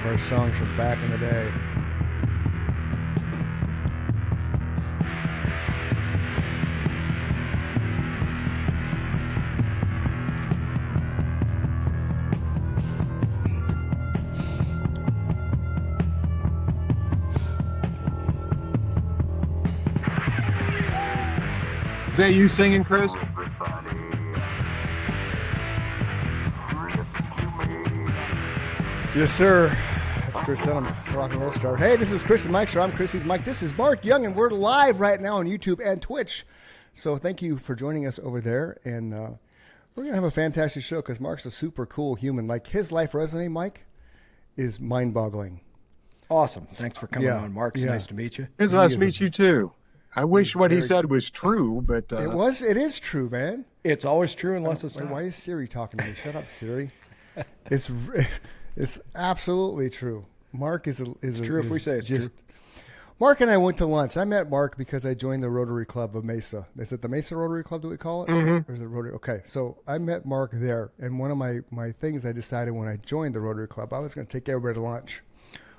of our songs from back in the day. Is that you singing, Chris? Yes, sir. That's Chris Dunham, rock and roll star. Hey, this is Chris and Mike Show. I'm Chris, he's Mike. This is Mark Young, and we're live right now on YouTube and Twitch. So thank you for joining us over there. And we're going to have a fantastic show because Mark's a super cool human. Like, his life resume, Mike, is mind-boggling. Awesome. Thanks for coming on, Mark. It's nice to meet you. It's nice to meet you, too. I wish what he said was true, but... It is true, man. It's always true unless it's not. Why is Siri talking to me? Shut up, Siri. It's absolutely true. Mark is true if we say it's true. Mark and I went to lunch. I met Mark because I joined the Rotary Club of Mesa. Is it the Mesa Rotary Club, do we call it? Mm-hmm. Or is it Rotary? Okay, so I met Mark there, and one of my things I decided when I joined the Rotary Club, I was going to take everybody to lunch.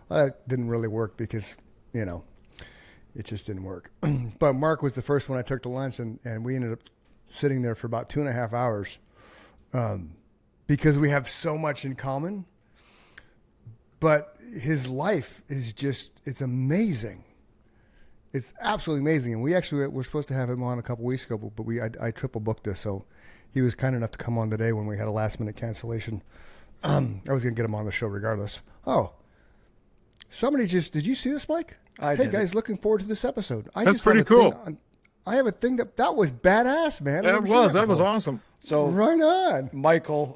Well, that didn't really work because, it just didn't work. But Mark was the first one I took to lunch, and we ended up sitting there for about 2.5 hours because we have so much in common. But his life is it's amazing. It's absolutely amazing. And we're supposed to have him on a couple weeks ago, but I triple booked this. So he was kind enough to come on today when we had a last minute cancellation. I was going to get him on the show regardless. Oh, did you see this, Mike? Hey guys, looking forward to this episode. That's pretty cool. I have a thing that was badass, man. That was awesome. So right on. Michael,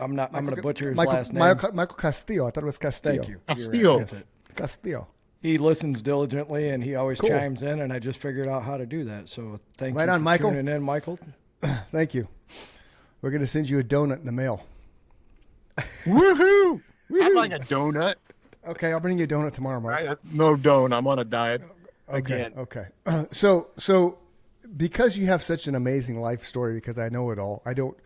I'm going to butcher his last name. Michael Castillo. I thought it was Castillo. Thank you. Castillo. Right. Castillo. He listens diligently, and he always chimes in, and I just figured out how to do that. So thank you for Michael. tuning in, Michael. Thank you. We're going to send you a donut in the mail. Woohoo! I'd like a donut. Okay, I'll bring you a donut tomorrow, Mark. No donut. I'm on a diet. Again. Okay. So because you have such an amazing life story, because I know it all, I don't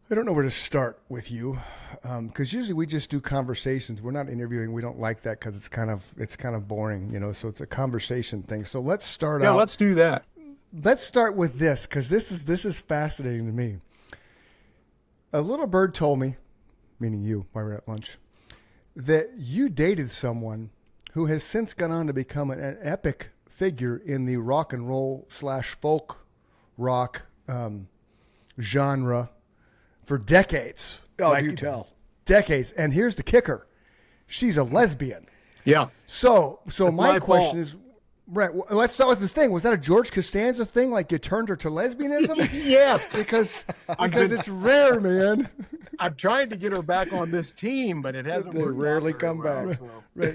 know where to start with you, because usually we just do conversations. We're not interviewing. We don't like that because it's kind of boring, So it's a conversation thing. So let's start out. Yeah, let's do that. Let's start with this because this is fascinating to me. A little bird told me, meaning you, while we were at lunch, that you dated someone who has since gone on to become an epic figure in the rock and roll / folk rock genre for decades. Oh, you tell. Decades. And here's the kicker. She's a lesbian. Yeah. So my question fault. is, right, well, that was the thing. Was that a George Costanza thing? Like you turned her to lesbianism? Yes. Because it's rare, man. I've tried to get her back on this team, but it hasn't They worked out rarely very come well, back.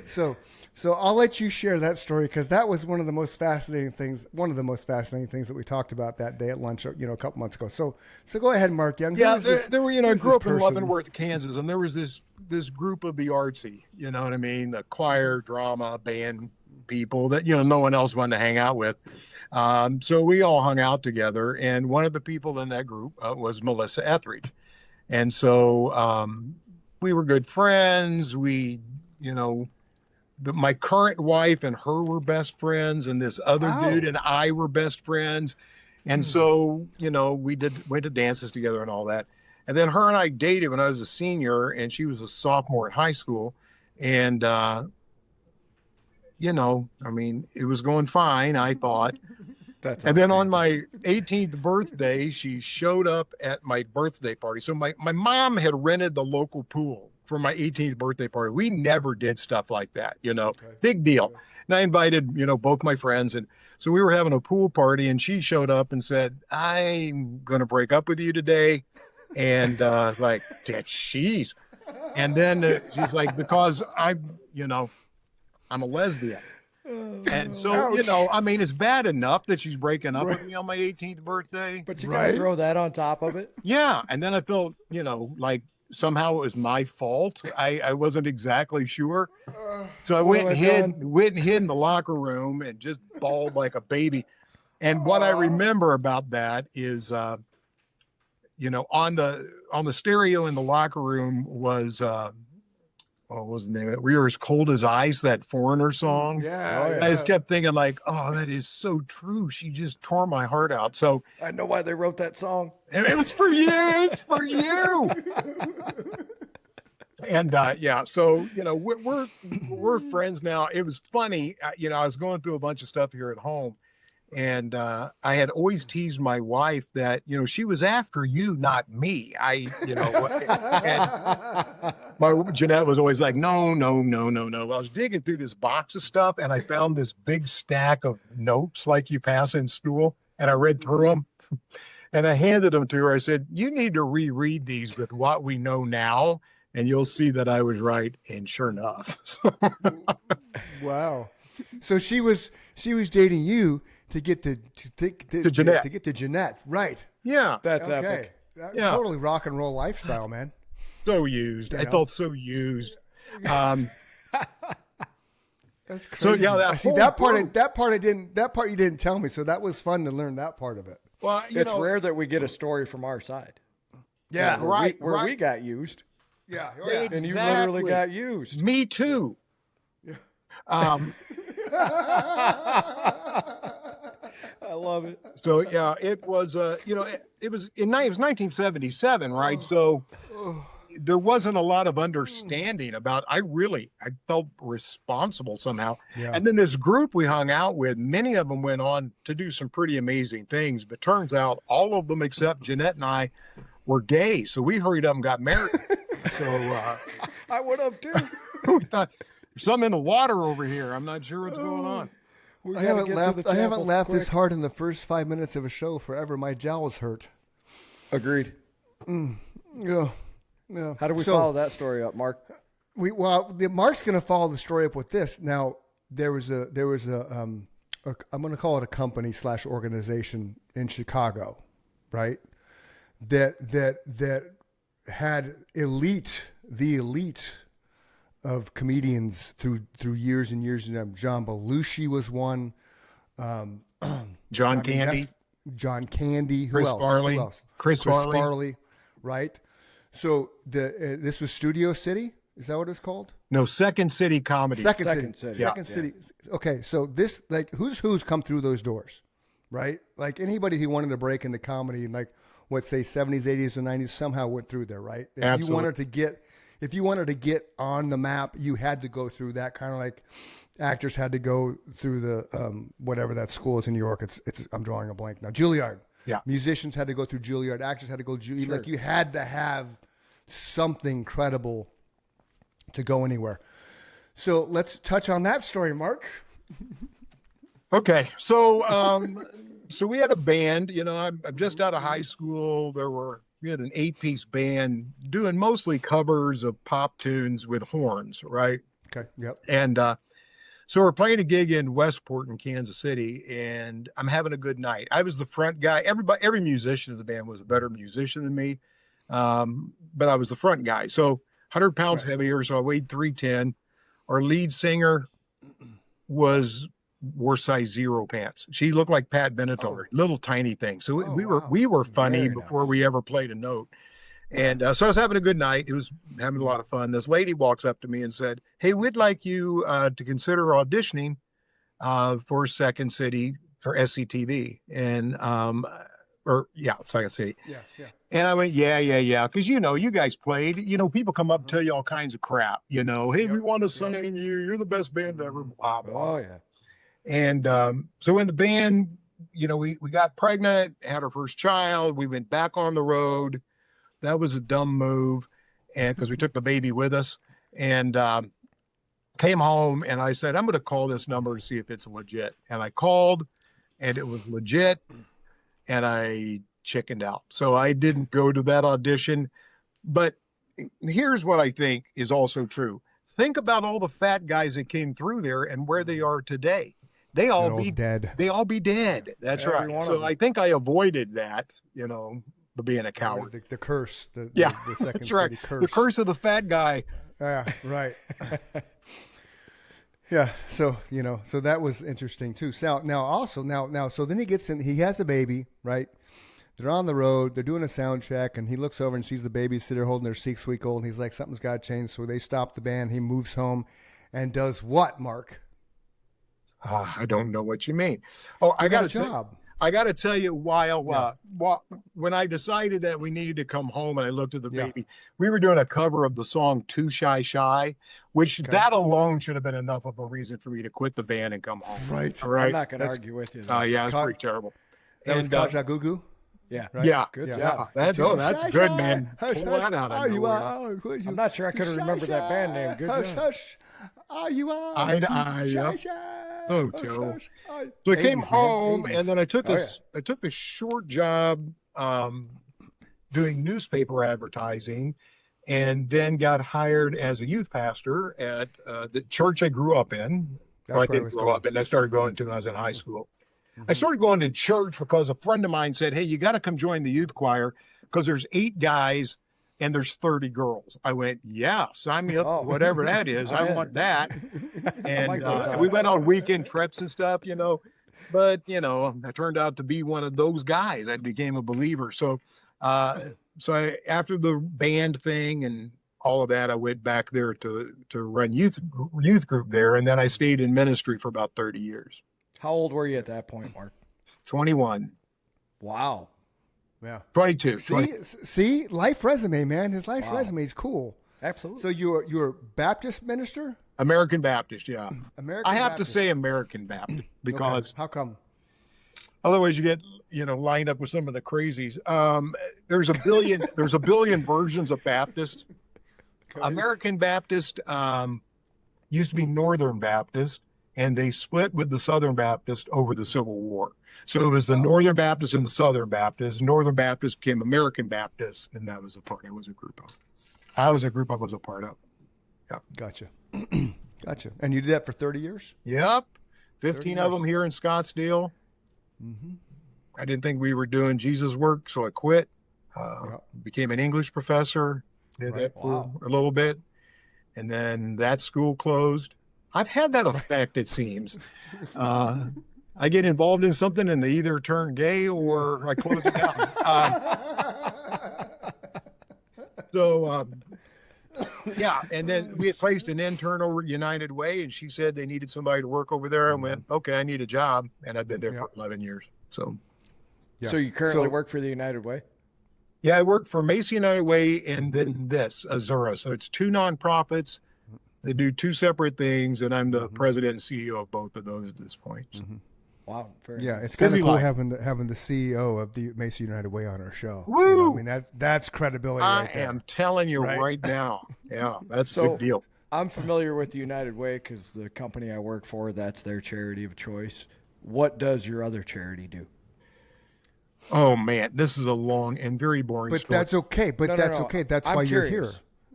so. Right. So I'll let you share that story because that was one of the most fascinating things that we talked about that day at lunch, a couple months ago. So go ahead, Mark Young. Yeah, there were, I grew up in Leavenworth, Kansas, and there was this group of the artsy, you know what I mean? The choir, drama, band people that, no one else wanted to hang out with. So we all hung out together, and one of the people in that group was Melissa Etheridge. And so we were good friends. We, my current wife and her were best friends, and this other dude and I were best friends. And so, we went to dances together and all that. And then her and I dated when I was a senior, and she was a sophomore at high school. And, it was going fine, I thought. And then on my 18th birthday, she showed up at my birthday party. So my mom had rented the local pool for my 18th birthday party. We never did stuff like that, big deal. And I invited, both my friends. And so we were having a pool party, and she showed up and said, I'm going to break up with you today. And I was like, jeez. And then she's like, because I'm a lesbian. And so, it's bad enough that she's breaking up with me on my 18th birthday. But you got to throw that on top of it. Yeah. And then I felt, like somehow it was my fault. I wasn't exactly sure. So I went and hid in the locker room and just bawled like a baby. And what I remember about that is, on the stereo in the locker room was what was the name of it? We Are as Cold as Ice, that Foreigner song. Yeah, I just kept thinking like, oh, that is so true. She just tore my heart out. So I know why they wrote that song. it was for you. It's for you. And so we're friends now. It was funny. I was going through a bunch of stuff here at home, and I had always teased my wife that she was after you, not me. And my Jeanette was always like, no. I was digging through this box of stuff, and I found this big stack of notes like you pass in school, and I read through them, and I handed them to her. I said, "You need to reread these with what we know now." And you'll see that I was right, and sure enough. Wow. So she was dating you to get to Jeanette. To get to Jeanette, right? Yeah, That's epic. Yeah. Totally rock and roll lifestyle, man. So used. I felt so used. That's crazy. So yeah, that part you didn't tell me. So that was fun to learn that part of it. Well, it's rare that we get a story from our side. Yeah, where we got used. Yeah, exactly. And you literally got used. Me too. I love it. So yeah, it was. It was 1977, right? So there wasn't a lot of understanding about. I felt responsible somehow. Yeah. And then this group we hung out with, many of them went on to do some pretty amazing things. But turns out all of them except Jeanette and I were gay. So we hurried up and got married. So I would have too. we thought there's something in the water over here. I'm not sure what's going on. I haven't laughed this hard in the first 5 minutes of a show forever. My jowls hurt. Agreed. Yeah. How do we follow that story up, Mark? Mark's going to follow the story up with this. Now there was a I'm going to call it a company / organization in Chicago, right? That had the elite of comedians through years and years. John Belushi was one. John Candy. John Candy. Chris Farley. Who else? Chris Farley. Right. So this was Studio City. Is that what it's called? No, Second City Comedy. Second City. Okay. So this, like, who's come through those doors, right? Like anybody who wanted to break into comedy in like, say 70s, 80s, or 90s somehow went through there, right? If you wanted to get on the map, you had to go through that, kind of like actors had to go through the whatever that school is in New York. It's I'm drawing a blank now. Juilliard. Yeah. Musicians had to go through Juilliard. Actors had to go Juilliard. Sure. Like you had to have something credible to go anywhere. So let's touch on that story, Mark. Okay, so we had a band. I'm just out of high school. We had an 8-piece band doing mostly covers of pop tunes with horns, right? Okay. Yep. And so we're playing a gig in Westport in Kansas City, and I'm having a good night. I was the front guy. Every musician of the band was a better musician than me, but I was the front guy. So 100 pounds heavier, so I weighed 310. Our lead singer wore size 0 pants. She looked like Pat Benatar, little tiny thing. So we were funny before we ever played a note. And so I was having a good night. It was having a lot of fun. This lady walks up to me and said, "Hey, we'd like you to consider auditioning for Second City for SCTV." And Second City. Yeah. And I went, yeah. Because, you guys played. People come up and tell you all kinds of crap. Hey, we want to sign you. You're the best band ever. Blah, blah. Oh, yeah. And so in the band, we got pregnant, had our first child. We went back on the road. That was a dumb move, and because we took the baby with us, and came home. And I said, I'm going to call this number to see if it's legit. And I called, and it was legit, and I chickened out. So I didn't go to that audition. But here's what I think is also true. Think about all the fat guys that came through there and where they are today. They're all dead. They all be dead. That's Every right. So I think I avoided that, being a coward. The curse. The Second that's right. City curse. The curse of the fat guy. Yeah, right. Yeah. So, so that was interesting too. So now, so then he gets in, he has a baby, right? They're on the road. They're doing a sound check, and he looks over and sees the babysitter holding their 6-week-old, and he's like, something's got to change. So they stop the band. He moves home and does what, Mark? I don't know what you mean. Oh, I got a job. I got to tell you, when I decided that we needed to come home and I looked at the baby, we were doing a cover of the song Too Shy Shy, which that alone should have been enough of a reason for me to quit the band and come home. Right. All right. I'm not going to argue with you. Yeah, it's pretty terrible. That was Kaja Gugu? Yeah. Right? Yeah. Good job. job. That's good, man. Pull that out of nowhere. I'm not sure I could have remembered that band name. Good job. Hush. You are. Eye to eye. Shy, shy. Oh, Joe. So I came home, and then I took a short job doing newspaper advertising, and then got hired as a youth pastor at the church I grew up in. I didn't grow up in. I started going to when I was in high school. I started going to church because a friend of mine said, hey, you got to come join the youth choir because there's 8 guys and there's 30 girls. I went, yeah, sign me up, whatever that is. I want that. And we went on weekend trips and stuff, but, I turned out to be one of those guys. I became a believer. So after the band thing and all of that, I went back there to run youth group there. And then I stayed in ministry for about 30 years. How old were you at that point, Mark? 21. Wow. Yeah. 22. See, life resume, man. His life resume is cool. Absolutely. So you're a Baptist minister? American Baptist, yeah. I have Baptist. to say American Baptist because How come? Otherwise you get, lined up with some of the crazies. There's a billion versions of Baptist. American Baptist used to be Northern Baptist, and they split with the Southern Baptist over the Civil War. So it was the Northern Baptist and the Southern Baptist. Northern Baptist became American Baptist, and that was the part I was a group of. I was a part of. Yeah. Gotcha. Gotcha. And you did that for 30 years? Yep. 15 of them here in Scottsdale. Mm-hmm. I didn't think we were doing Jesus work, so I quit. Became an English professor. Did that for a little bit. And then that school closed. I've had that effect, it seems. I get involved in something and they either turn gay or I close it down. And then we had placed an intern over at United Way, and she said they needed somebody to work over there. I went, okay, I need a job. And I've been there for 11 years. So you currently work for the United Way? Yeah, I work for Mesa United Way and then Azura. So it's 2 nonprofits. They do 2 separate things, and I'm the president and CEO of both of those at this point. So. Mm-hmm. Wow. It's kind of cool having the CEO of the Mesa United Way on our show. Woo! I mean, that's credibility right there. I am telling you right now. Yeah, that's a big deal. I'm familiar with the United Way because the company I work for, that's their charity of choice. What does your other charity do? Oh, man, this is a long and very boring story. That's okay. That's okay. That's why you're here.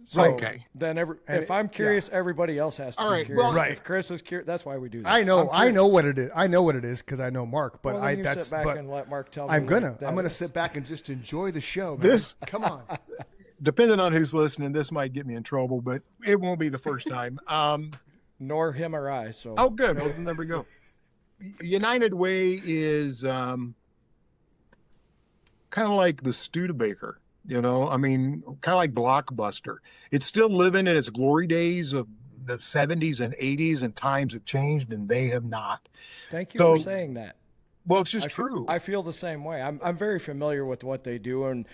So okay. Then if I'm curious, everybody else has to be curious. Well, if Chris is curious, that's why we do this. I know what it is. I know what it is because I know Mark. But sit back and let Mark tell me. I'm gonna sit back and just enjoy the show. Man. Come on. Depending on who's listening, this might get me in trouble, but it won't be the first time. Nor him or I. So. Oh, good. Well, there we go. United Way is kind of like the Studebaker. Kind of like Blockbuster. It's still living in its glory days of the 70s and 80s, and times have changed, and they have not. Thank you for saying that. Well, it's just true. I feel the same way. I'm very familiar with what they do, and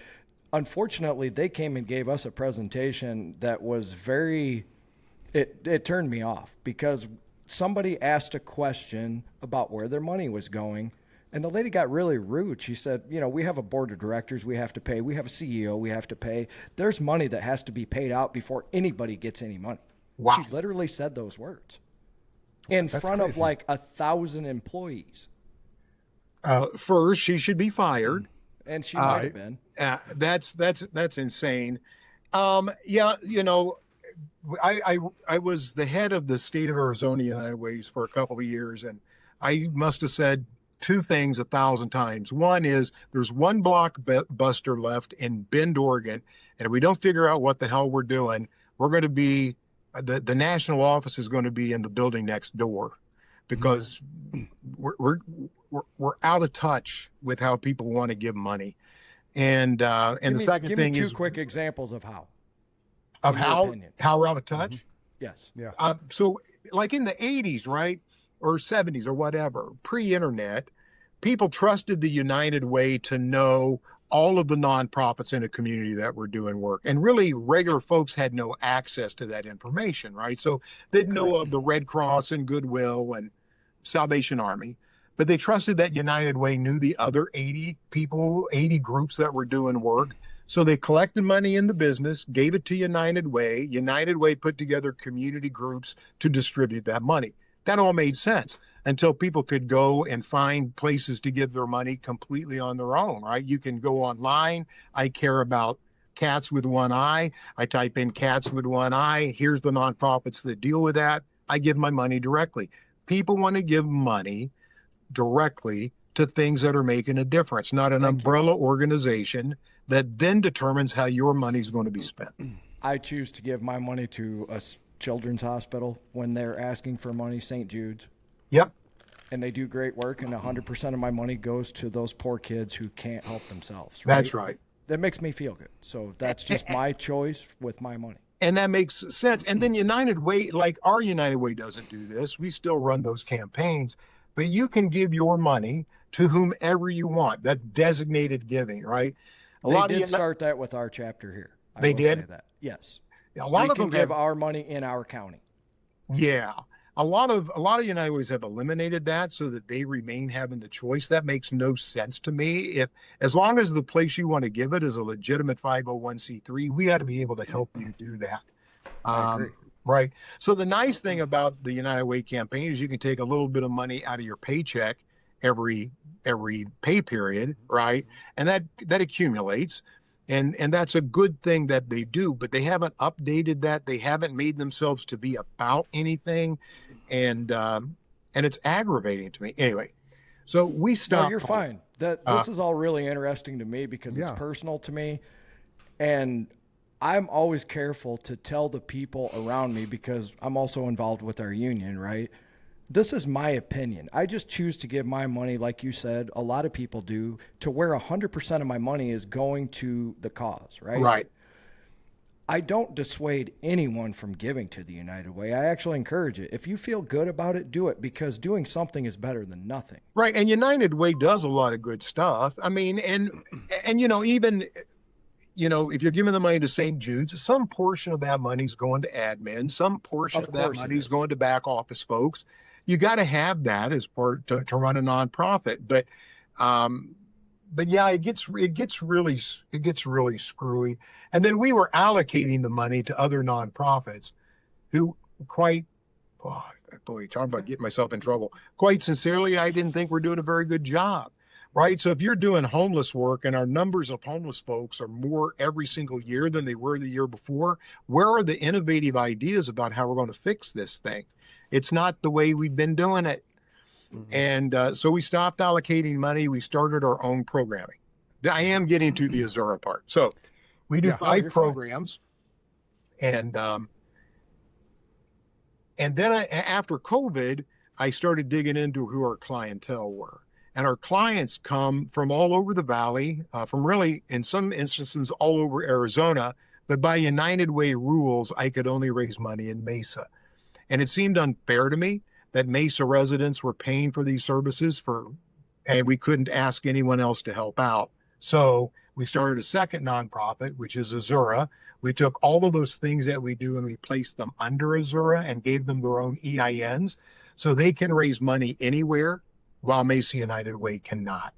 unfortunately, they came and gave us a presentation that was it turned me off because somebody asked a question about where their money was going. And the lady got really rude. She said, we have a board of directors we have to pay. We have a CEO we have to pay. There's money that has to be paid out before anybody gets any money. Wow. She literally said those words in front of like 1,000 employees. First, she should be fired. And she might have been. That's insane. I was the head of the state of Arizona United Ways for a couple of years, and I must have said 2 things 1,000 times. One is there's one Blockbuster left in Bend, Oregon, and if we don't figure out what the hell we're doing, we're going to be the national office is going to be in the building next door because we're out of touch with how people want to give money. And the second give thing me two is quick examples of how. of in your how opinion. we're out of touch. Yes. Yeah. So like in the 80s, right? Or 70s or whatever, pre-internet, people trusted the United Way to know all of the nonprofits in a community that were doing work. And really regular folks had no access to that information, right? So they'd know of the Red Cross and Goodwill and Salvation Army, but they trusted that United Way knew the other 80 people, 80 groups that were doing work. So they collected money in the business, gave it to United Way. United Way put together community groups to distribute that money. That all made sense until people could go and find places to give their money completely on their own, right? You can go online. I care about cats with one eye. I type in cats with one eye. Here's the nonprofits that deal with that. I give my money directly. People want to give money directly to things that are making a difference, not an umbrella organization that then determines how your money is going to be spent. I choose to give my money to a children's hospital when they're asking for money, St. Jude's. Yep. And they do great work, and 100% of my money goes to those poor kids who can't help themselves. Right? That's right. That makes me feel good. So that's just my choice with my money. And that makes sense. And then United Way, like our United Way doesn't do this. We still run those campaigns, but you can give your money to whomever you want. That designated giving, right? They did start that with our chapter here. They did? Say that. Yes. A lot we of can them give have, our money in our county. Yeah. A lot of United Ways have eliminated that so that they remain having the choice. That makes no sense to me. If as long as the place you want to give it is a legitimate 501c3, we ought to be able to help you do that. I agree. Right. So the nice thing about the United Way campaign is you can take a little bit of money out of your paycheck every pay period, right? And that accumulates. And that's a good thing that they do, but they haven't updated that. They haven't made themselves to be about anything. And it's aggravating to me. Anyway, so we stopped. No, you're fine. This is all really interesting to me because it's personal to me. And I'm always careful to tell the people around me because I'm also involved with our union, right? This is my opinion. I just choose to give my money, like you said, a lot of people do, to where 100% of my money is going to the cause, right? Right. I don't dissuade anyone from giving to the United Way. I actually encourage it. If you feel good about it, do it because doing something is better than nothing. Right. And United Way does a lot of good stuff. I mean, and even if you're giving the money to St. Jude's, some portion of that money is going to admin, some portion of that money is going to back office folks. You got to have that as part to run a nonprofit, but yeah, it gets really screwy. And then we were allocating the money to other nonprofits who talking about getting myself in trouble. Quite sincerely, I didn't think we're doing a very good job. Right. So if you're doing homeless work and our numbers of homeless folks are more every single year than they were the year before, where are the innovative ideas about how we're going to fix this thing? It's not the way we've been doing it. Mm-hmm. And so we stopped allocating money. We started our own programming. I am getting to the Azura part. So we do 5 programs. And then after COVID, I started digging into who our clientele were. And our clients come from all over the valley, from really, in some instances, all over Arizona. But by United Way rules, I could only raise money in Mesa. And it seemed unfair to me that Mesa residents were paying for these services and we couldn't ask anyone else to help out. So we started a second nonprofit, which is Azura. We took all of those things that we do and we placed them under Azura and gave them their own EINs so they can raise money anywhere while Mesa United Way cannot.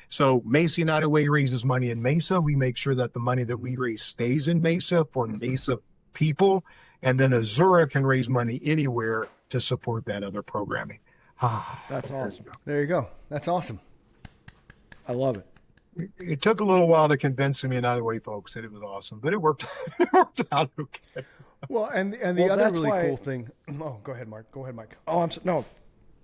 So Mesa United Way raises money in Mesa. We make sure that the money that we raise stays in Mesa for Mesa people. And then Azura can raise money anywhere to support that other programming. That's awesome. There you go. That's awesome. I love it. It took a little while to convince the United Way folks that it was awesome, but it worked out okay. Well, and the other really cool thing. Oh, go ahead, Mark. Go ahead, Mike. Oh, No,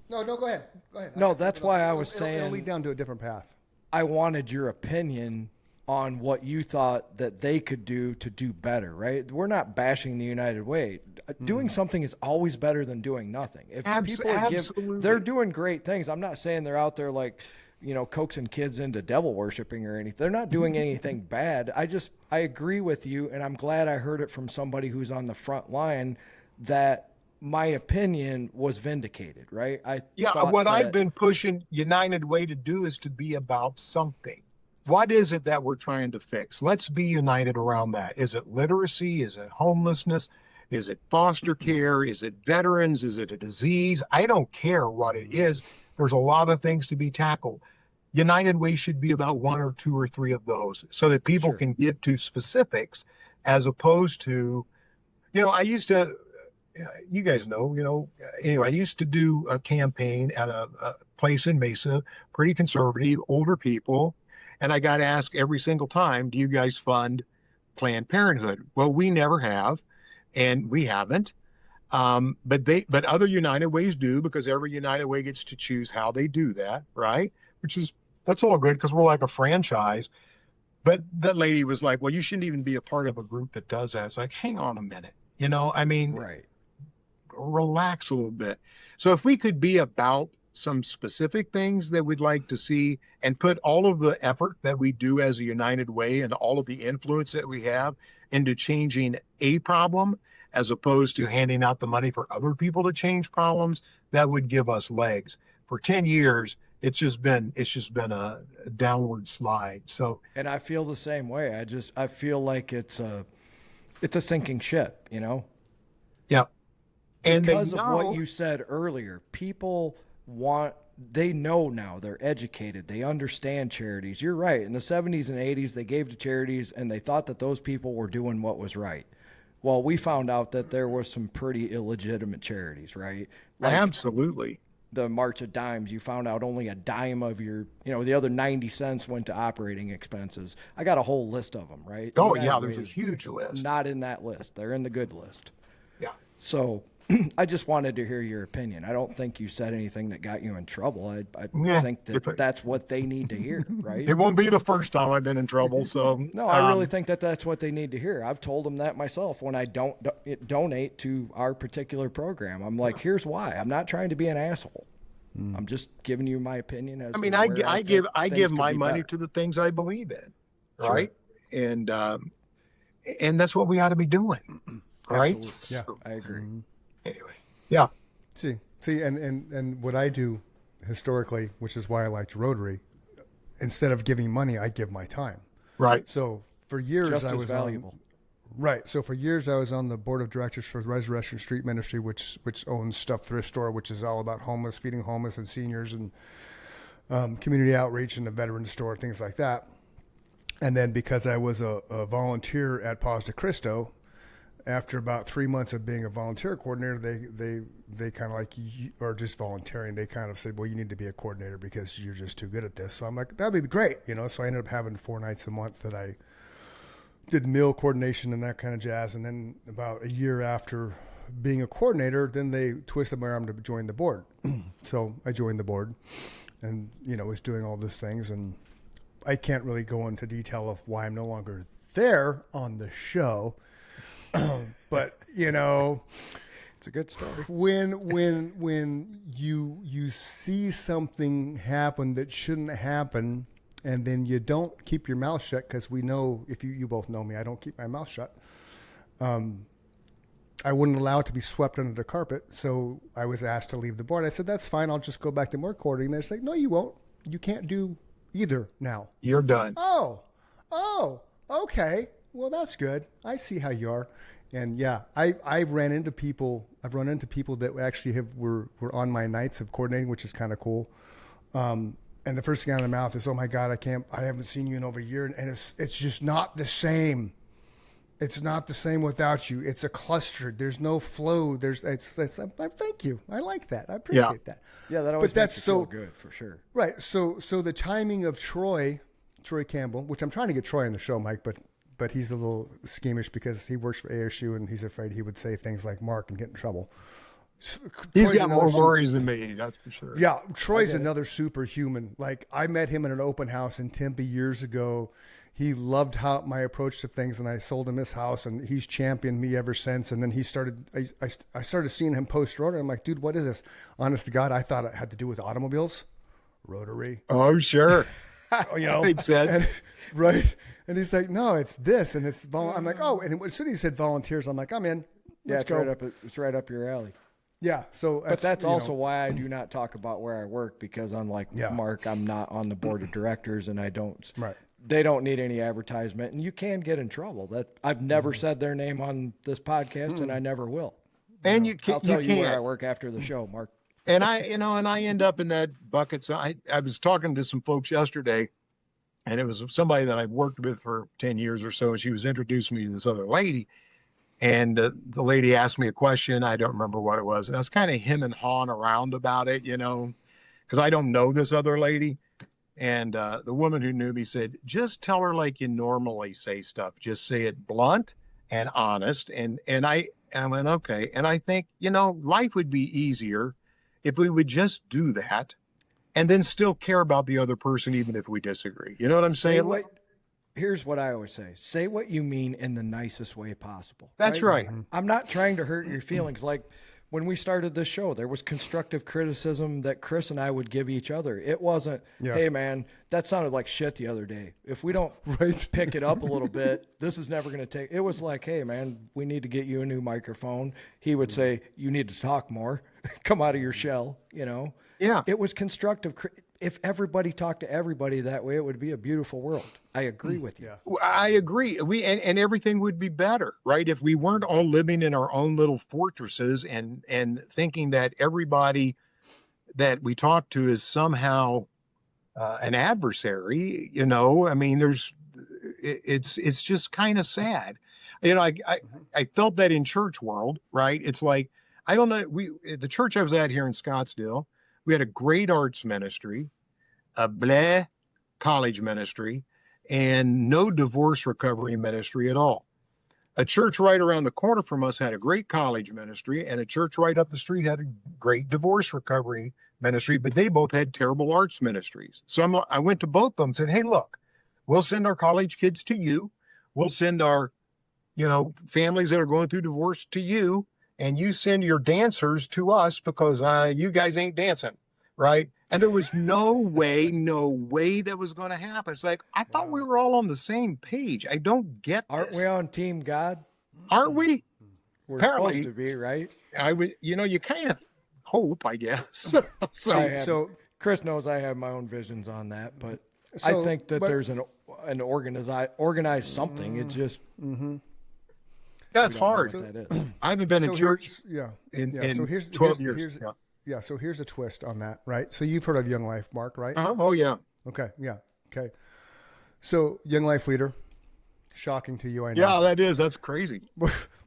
go ahead. Go ahead. No, that's why I was saying it'll lead down to a different path. I wanted your opinion on what you thought that they could do to do better, right? We're not bashing the United Way. Doing something is always better than doing nothing. If people absolutely. they're doing great things. I'm not saying they're out there like coaxing kids into devil worshiping or anything. They're not doing anything bad. I agree with you, and I'm glad I heard it from somebody who's on the front line that my opinion was vindicated, right? I've been pushing United Way to do is to be about something. What is it that we're trying to fix? Let's be united around that. Is it literacy? Is it homelessness? Is it foster care? Is it veterans? Is it a disease? I don't care what it is. There's a lot of things to be tackled. United Way should be about one or two or three of those so that people can get to specifics as opposed to, I used to, you guys know, anyway, I used to do a campaign at a place in Mesa, pretty conservative, older people. And I got asked every single time, do you guys fund Planned Parenthood? Well, we never have, and we haven't. But other United Ways do, because every United Way gets to choose how they do that, right? That's all good because we're like a franchise. But that lady was like, well, you shouldn't even be a part of a group that does that. It's like, hang on a minute. Right. Relax a little bit. So if we could be about some specific things that we'd like to see and put all of the effort that we do as a United Way and all of the influence that we have into changing a problem, as opposed to handing out the money for other people to change problems, that would give us legs. For 10 years, it's just been a downward slide. So, and I feel the same way. I feel like it's a sinking ship, Yeah. And because of what you said earlier, they know now, they're educated, they understand charities. You're right. In the 70s and 80s, they gave to charities and they thought that those people were doing what was right. Well, we found out that there were some pretty illegitimate charities, right? Like absolutely. The March of Dimes, you found out only a dime of your, the other 90 cents went to operating expenses. I got a whole list of them, right? Oh, yeah, there's a huge list. Not in that list. They're in the good list. Yeah. So I just wanted to hear your opinion. I don't think you said anything that got you in trouble. I think that's what they need to hear, right? It won't be the first time I've been in trouble. So no, I really think that that's what they need to hear. I've told them that myself when I don't donate to our particular program. I'm like, here's why. I'm not trying to be an asshole. I'm just giving you my opinion. I give my money to the things I believe in, right? Sure. And that's what we ought to be doing, right? Yeah, I agree. Anyway, yeah. See, and what I do historically, which is why I liked Rotary, instead of giving money, I give my time. Right. So for years Just I as was valuable. So for years I was on the board of directors for the Resurrection Street Ministry, which owns Stuff Thrift Store, which is all about feeding homeless and seniors, and community outreach, and the veteran store, things like that. And then because I was a volunteer at Paz de Cristo, after about 3 months of being a volunteer coordinator, they kind of like, or just volunteering, they kind of said, well, you need to be a coordinator because you're just too good at this. So I'm like, that'd be great, So I ended up having 4 nights a month that I did meal coordination and that kind of jazz. And then about a year after being a coordinator, then they twisted my arm to join the board. So I joined the board and, was doing all these things. And I can't really go into detail of why I'm no longer there on the show. But it's a good story. When you see something happen that shouldn't happen, and then you don't keep your mouth shut, because we know, if you both know me, I don't keep my mouth shut. I wouldn't allow it to be swept under the carpet, so I was asked to leave the board. I said, that's fine, I'll just go back to more coordinating. They're like, no, you won't. You can't do either now. You're done. Oh, okay. Well, that's good. I see how you are. And yeah, I've run into people that actually were on my nights of coordinating, which is kind of cool. And the first thing out of their mouth is, oh my God, I haven't seen you in over a year. And it's just not the same. It's not the same without you. It's a cluster. There's no flow. Thank you. I like that. I appreciate that. Yeah, that always makes you feel good, for sure. Right. So the timing of Troy Campbell, which I'm trying to get Troy on the show, Mike, but he's a little schemish because he works for ASU and he's afraid he would say things like Mark and get in trouble. He's got more worries than me, that's for sure. Yeah, Troy's another superhuman. Like, I met him in an open house in Tempe years ago. He loved how my approach to things, and I sold him his house, and he's championed me ever since. And then I started seeing him post Rotary. I'm like, dude, what is this? Honest to God, I thought it had to do with automobiles. Rotary. Oh, sure. You know, Makes sense. and, right? And he's like, no, it's this, and it's I'm like, oh, and as soon as he said volunteers, I'm like, I'm in. Let's go. It's right up your alley. Yeah. So, but that's also why I do not talk about where I work, because unlike Mark, I'm not on the board of directors, and I don't. Right. They don't need any advertisement, and you can get in trouble. That I've never said their name on this podcast, and I never will. And I'll tell you where I work after the show, Mark. And I end up in that bucket. So I was talking to some folks yesterday, and it was somebody that I've worked with for 10 years or so. And she was introducing me to this other lady. And the lady asked me a question. I don't remember what it was. And I was kind of him and hawing around about it, because I don't know this other lady. And the woman who knew me said, just tell her like you normally say stuff. Just say it blunt and honest. And I went, okay. And I think, life would be easier if we would just do that and then still care about the other person, even if we disagree. You know what I'm saying? Here's what I always say. Say what you mean in the nicest way possible. That's right. I'm not trying to hurt your feelings. Like when we started this show, there was constructive criticism that Chris and I would give each other. It wasn't, hey, man, that sounded like shit the other day. If we don't pick it up a little bit, this is never going to take. It was like, hey, man, we need to get you a new microphone. He would say, you need to talk more. Come out of your shell, Yeah. It was constructive. If everybody talked to everybody that way, it would be a beautiful world. I agree with you. Yeah. I agree. And everything would be better, right? If we weren't all living in our own little fortresses and thinking that everybody that we talk to is somehow an adversary, I mean, it's just kind of sad. I felt that in church world, right? It's like, I don't know. The church I was at here in Scottsdale, we had a great arts ministry, a college ministry, and no divorce recovery ministry at all. A church right around the corner from us had a great college ministry, and a church right up the street had a great divorce recovery ministry, but they both had terrible arts ministries. So I went to both of them and said, hey, look, we'll send our college kids to you. We'll send our, families that are going through divorce to you. And you send your dancers to us because you guys ain't dancing, right? And there was no way that was going to happen. It's like, I thought we were all on the same page. I don't get this. Aren't we on Team God? Aren't we? We're Apparently, supposed to be, right? I would, you kind of hope, I guess. So Chris knows I have my own visions on that, but I think that there's an organized something. It's just... That's hard. I haven't been in church in so here's 12 years. So here's a twist on that, right? So you've heard of Young Life, Mark, right? Oh, yeah. Okay, yeah. Okay. So Young Life leader, shocking to you, I know. Yeah, that is. That's crazy.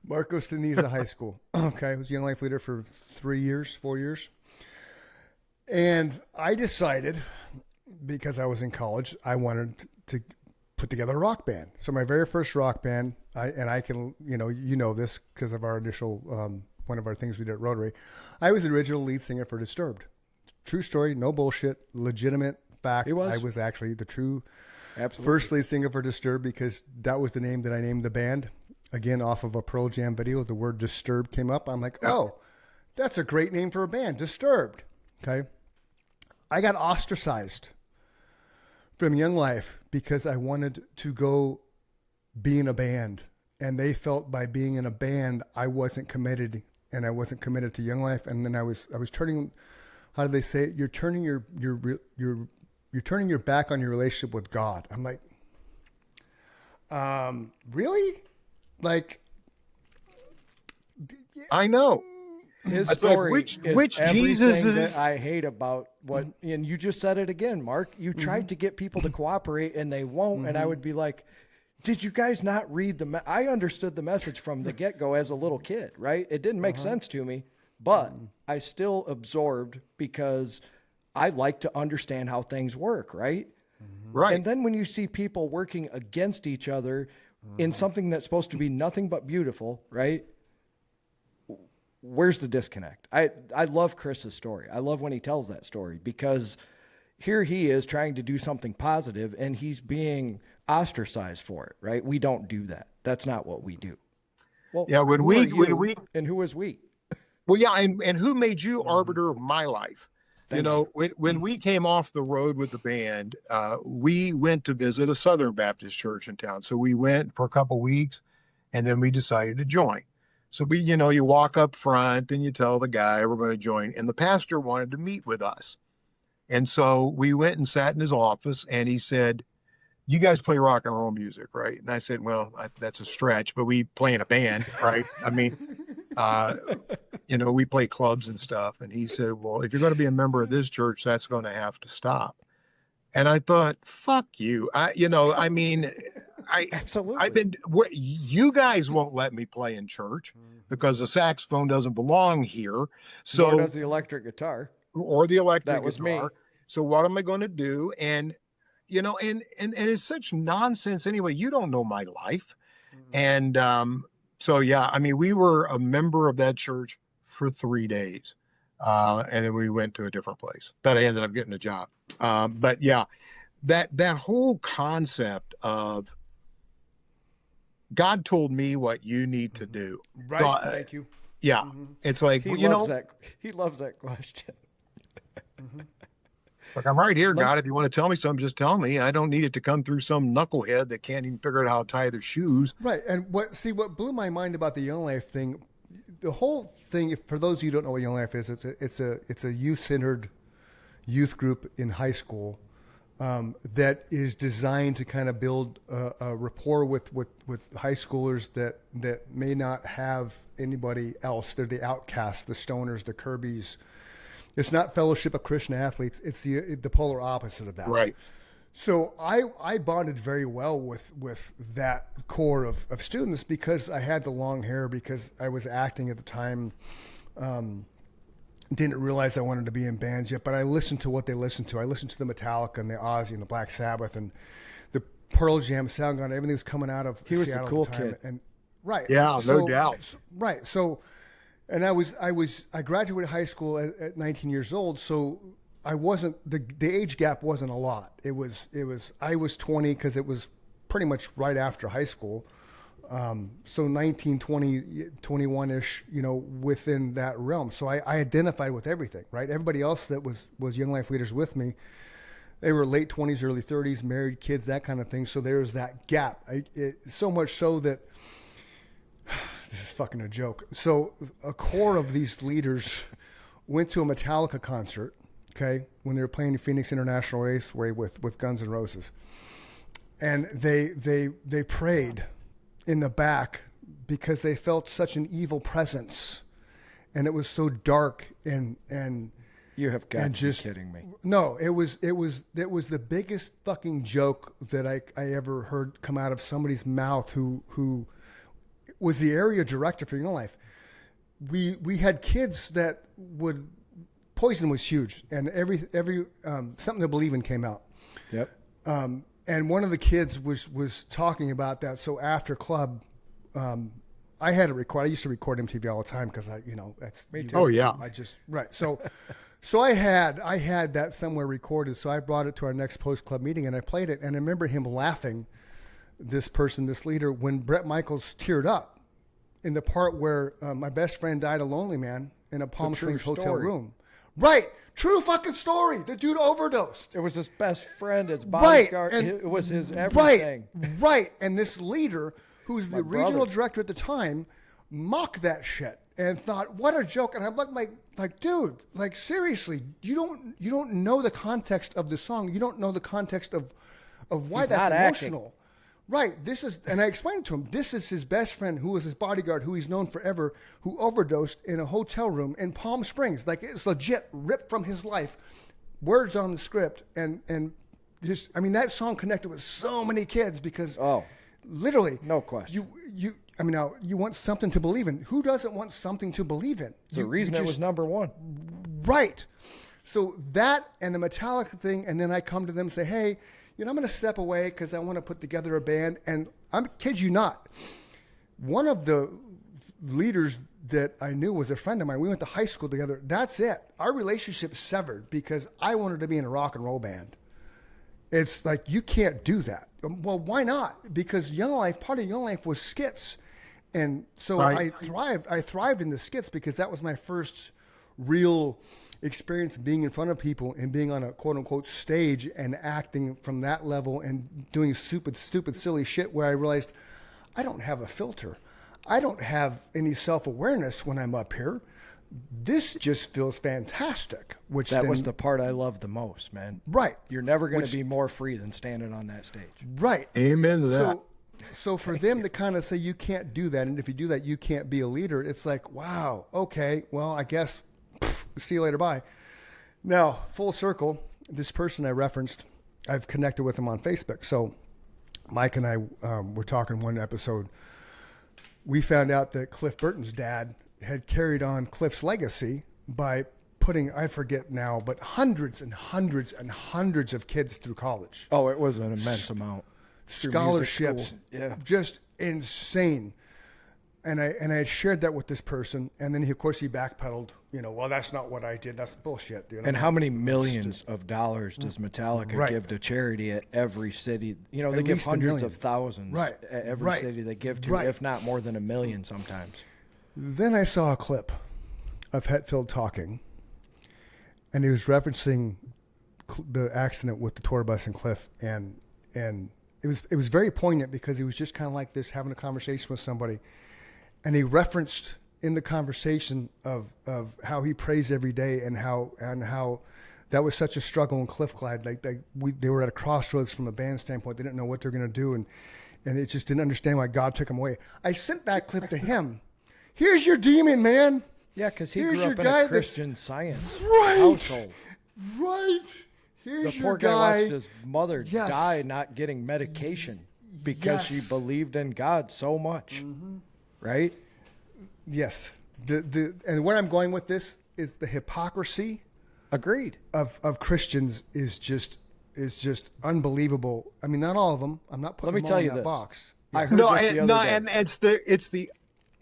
Mark goes to Mesa High School. Okay, was Young Life leader for 4 years. And I decided, because I was in college, I wanted to put together a rock band. So my very first rock band, I can, this because of our initial, one of our things we did at Rotary. I was the original lead singer for Disturbed. True story, no bullshit, legitimate fact. I was actually the true first lead singer for Disturbed, because that was the name that I named the band. Again, off of a Pearl Jam video, the word Disturbed came up. I'm like, oh, that's a great name for a band, Disturbed. Okay. I got ostracized from Young Life because I wanted to go be in a band, and they felt by being in a band I wasn't committed, and I wasn't committed to Young Life. And then I was turning, how did they say it? You're turning you're turning your back on your relationship with God. I'm like, really? Like, I know. His story which is Jesus everything is that I hate about what, and you just said it again, Mark. You tried to get people to cooperate, and they won't. And I would be like, did you guys not read I understood the message from the get-go as a little kid, right? It didn't make sense to me, but I still absorbed because I like to understand how things work, right? Right. And then when you see people working against each other in something that's supposed to be nothing but beautiful, right? Where's the disconnect? I love Chris's story. I love when he tells that story, because here he is trying to do something positive and he's being ostracized for it, right? We don't do that. That's not what we do. Well, yeah, when we and who is we? Well, yeah, and who made you arbiter of my life? You know, when we came off the road with the band, we went to visit a Southern Baptist church in town. So we went for a couple weeks, and then we decided to join. So you walk up front and you tell the guy we're going to join, and the pastor wanted to meet with us. And so we went and sat in his office, and he said, "You guys play rock and roll music, right?" And I said, "Well, that's a stretch, but we play in a band, right?" I mean, we play clubs and stuff. And he said, "Well, if you're going to be a member of this church, that's going to have to stop." And I thought, fuck you. Absolutely. You guys won't let me play in church because the saxophone doesn't belong here. So Nor does the electric guitar. Or the electric That was guitar. me. So what am I going to do? And, and it's such nonsense anyway. You don't know my life. And, so, yeah, I mean, we were a member of that church for 3 days. And then we went to a different place, but I ended up getting a job. But yeah, that whole concept of God told me what you need to do. Right. So, Thank you. Yeah. It's like, He loves that question. Like, I'm right here, God. If you want to tell me something, just tell me. I don't need it to come through some knucklehead that can't even figure out how to tie their shoes. Right. And what blew my mind about the Young Life thing, the whole thing, for those of you who don't know what Young Life is, it's a youth-centered youth group in high school that is designed to kind of build a rapport with high schoolers that may not have anybody else. They're the outcasts, the stoners, the Kirby's. It's not Fellowship of Christian Athletes. It's the polar opposite of that. Right. So I bonded very well with that core of students because I had the long hair, because I was acting at the time. Didn't realize I wanted to be in bands yet, but I listened to what they listened to. I listened to the Metallica and the Ozzy and the Black Sabbath and the Pearl Jam, Soundgarden. Everything was coming out of he Seattle was the cool at the time. kid. And right. Yeah, no doubt. Right. So, and I graduated high school at 19 years old. So I wasn't, the age gap wasn't a lot. I was 20 because it was pretty much right after high school. So 19, 20, 21-ish, within that realm. So I identified with everything, right? Everybody else that was Young Life leaders with me, they were late 20s, early 30s, married, kids, that kind of thing. So there was that gap. So much so that, this is fucking a joke. So a core of these leaders went to a Metallica concert, okay, when they were playing Phoenix International Raceway with Guns N' Roses. And they prayed in the back because they felt such an evil presence, and it was so dark and You have got and to be just kidding me. No, it was the biggest fucking joke that I ever heard come out of somebody's mouth who was the area director for Young Life. We had kids that would, Poison was huge, and every Something to Believe in came out. Yep. And one of the kids was talking about that. So after club, I had it record. I used to record MTV all the time because that's Me too. Oh yeah. I just right. So I had that somewhere recorded. So I brought it to our next post club meeting and I played it. And I remember him laughing, this leader, when Bret Michaels teared up in the part where my best friend died a lonely man in a Palm Springs hotel room. Right. True fucking story. The dude overdosed. It was his best friend, his bodyguard. Right. It was his everything. Right. And this leader, who's the regional brother. director at the time, mocked that shit and thought, what a joke. And I'm like, dude, like seriously, you don't know the context of the song. You don't know the context of why He's that's not emotional. acting. Right. And I explained to him, this is his best friend who was his bodyguard, who he's known forever, who overdosed in a hotel room in Palm Springs. Like, it's legit ripped from his life, words on the script. And just, I mean, that song connected with so many kids because literally, no question. Now you want something to believe in. Who doesn't want something to believe in? It's the reason it was number one. Right. So that and the Metallica thing, and then I come to them and say, hey, I'm going to step away because I want to put together a band. And I kid you not, one of the leaders that I knew was a friend of mine. We went to high school together. That's it. Our relationship severed because I wanted to be in a rock and roll band. It's like, you can't do that. Well, why not? Because part of Young Life was skits. And so right. I thrived in the skits because that was my first real experience being in front of people and being on a quote unquote stage and acting from that level and doing stupid, silly shit where I realized I don't have a filter. I don't have any self-awareness when I'm up here. This just feels fantastic. That was the part I loved the most, man. Right. You're never going to be more free than standing on that stage. Right. Amen to that. So for them to kind of say you can't do that, and if you do that, you can't be a leader, it's like, wow, okay, well, I guess, see you later, bye. Now, full circle, this person I referenced, I've connected with him on Facebook. So Mike and I were talking one episode. We found out that Cliff Burton's dad had carried on Cliff's legacy by putting, I forget now, but hundreds and hundreds and hundreds of kids through college. Oh, it was an immense amount. Scholarships, yeah, just insane. And I had shared that with this person, and then of course he backpedaled. Well, that's not what I did. That's bullshit. And how many millions of dollars does Metallica give to charity at every city? They give hundreds of thousands at every city they give to, if not more than $1 million sometimes. Then I saw a clip of Hetfield talking, and he was referencing the accident with the tour bus and Cliff, and it was very poignant because he was just kind of like this, having a conversation with somebody, and he referenced in the conversation of how he prays every day and how that was such a struggle in Cliff Clyde. They were at a crossroads from a band standpoint. They didn't know what they're going to do, and it just didn't understand why God took him away. I sent that clip to him. Here's your demon, man. Yeah, because he grew up in a Christian Science household. Right. Here's the poor guy watched his mother die not getting medication because she believed in God so much. Mm-hmm. Right? Yes. And where I'm going with this is the hypocrisy. Agreed. Of Christians is just unbelievable. I mean, not all of them. I'm not putting them all in that box. I heard this the other day. And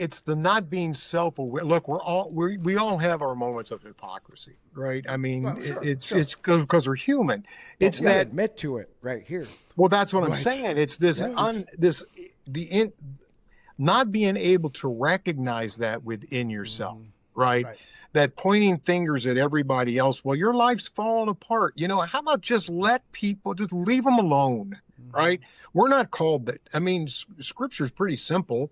it's the not being self-aware. Look, we all have our moments of hypocrisy, right? I mean, it's because we're human. It's that admit to it right here. Well, that's what I'm saying. It's this not being able to recognize that within yourself, right? That pointing fingers at everybody else. Well, your life's falling apart. How about just leave them alone, right? We're not called that. I mean, Scripture's pretty simple.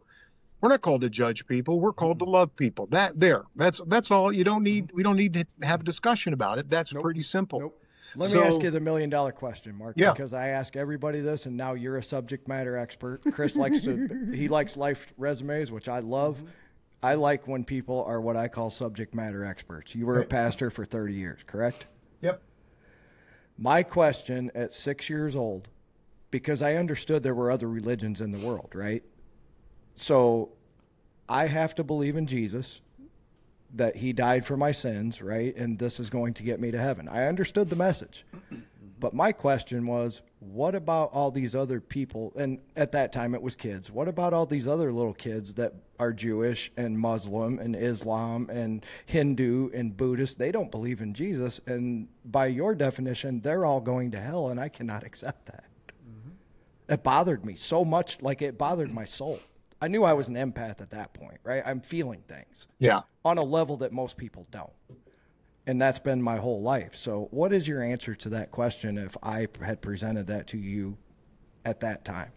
We're not called to judge people. We're called to love people. That's all. We don't need to have a discussion about it. That's pretty simple. Nope. Let me ask you the $1 million question, Mark, because I ask everybody this, and now you're a subject matter expert. Chris likes life resumes, which I love. I like when people are what I call subject matter experts. You were a pastor for 30 years, correct? Yep. My question at 6 years old, because I understood there were other religions in the world, right? So I have to believe in Jesus, that he died for my sins, right? And this is going to get me to heaven. I understood the message. But my question was, what about all these other people? And at that time it was kids. What about all these other little kids that are Jewish and Muslim and Islam and Hindu and Buddhist? They don't believe in Jesus. And by your definition, they're all going to hell, and I cannot accept that. It bothered me so much, like it bothered my soul. I knew I was an empath at that point, right? I'm feeling things. Yeah. On a level that most people don't. And that's been my whole life. So what is your answer to that question if I had presented that to you at that time?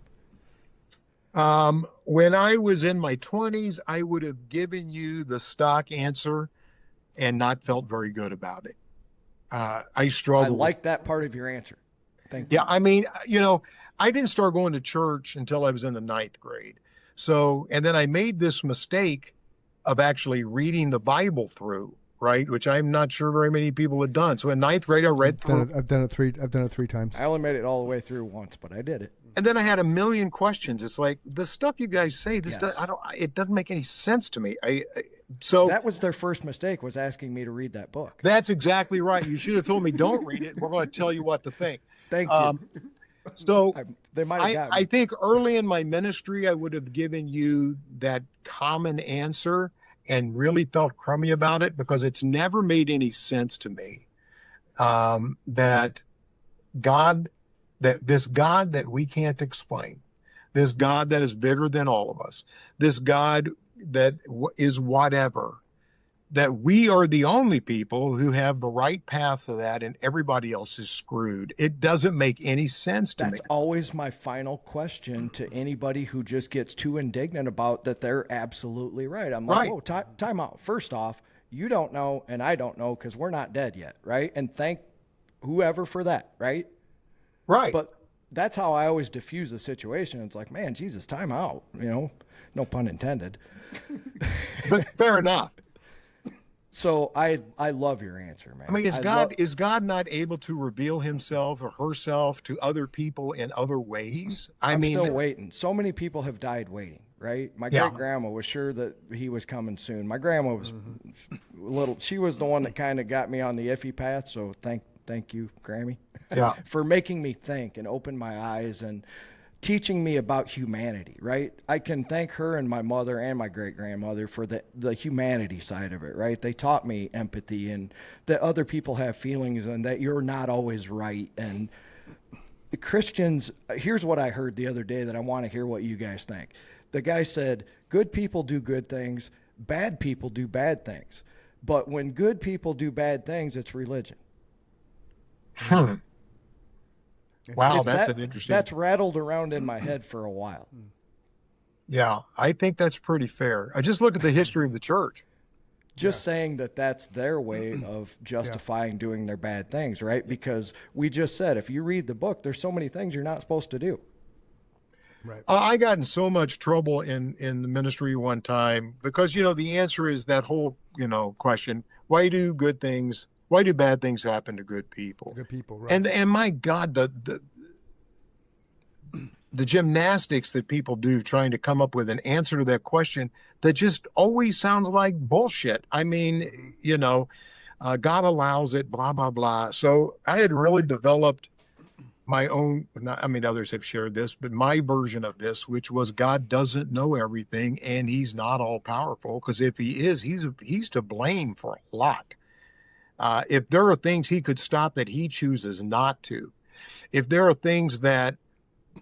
When I was in my 20s, I would have given you the stock answer and not felt very good about it. I struggled. I like that part of your answer. Thank you. Yeah, I mean, I didn't start going to church until I was in the 9th grade. So, and then I made this mistake of actually reading the Bible through, right? Which I'm not sure very many people had done. So in 9th grade, I read through. I've done it three times. I only made it all the way through once, but I did it. And then I had a million questions. It's like the stuff you guys say, it doesn't make any sense to me. So that was their first mistake, was asking me to read that book. That's exactly right. You should have told me, don't read it. We're going to tell you what to think. Thank you. So they might have gotten me. I think early in my ministry, I would have given you that common answer and really felt crummy about it, because it's never made any sense to me that this God that we can't explain, this God that is bigger than all of us, this God that is whatever, that we are the only people who have the right path to that, and everybody else is screwed. It doesn't make any sense to me. That's always my final question to anybody who just gets too indignant about that. They're absolutely right. I'm like, whoa, time out. First off, you don't know and I don't know because we're not dead yet, right? And thank whoever for that, right? Right. But that's how I always diffuse the situation. It's like, man, Jesus, time out, no pun intended. But fair enough. So I love your answer, man. I mean, is God not able to reveal himself or herself to other people in other ways? I'm still waiting. So many people have died waiting, right? My great grandma was sure that he was coming soon. My grandma was she was the one that kind of got me on the iffy path. So thank you, Grammy, for making me think and open my eyes and teaching me about humanity, right? I can thank her and my mother and my great-grandmother for the humanity side of it, right? They taught me empathy and that other people have feelings and that you're not always right. And the Christians, here's what I heard the other day that I want to hear what you guys think. The guy said, good people do good things, bad people do bad things. But when good people do bad things, it's religion. Wow, that's an interesting. That's rattled around in my head for a while. Yeah, I think that's pretty fair. I just look at the history of the church. Just saying that that's their way of justifying doing their bad things, right? Because we just said, if you read the book, there's so many things you're not supposed to do. Right. I got in so much trouble in the ministry one time because, the answer is that whole, question, why do bad things happen to good people? Good people, right. And my God, the gymnastics that people do trying to come up with an answer to that question that just always sounds like bullshit. I mean, God allows it, blah, blah, blah. So I had really developed my own, others have shared this, but my version of this, which was God doesn't know everything and he's not all powerful, because if he is, he's to blame for a lot. If there are things he could stop that he chooses not to, if there are things that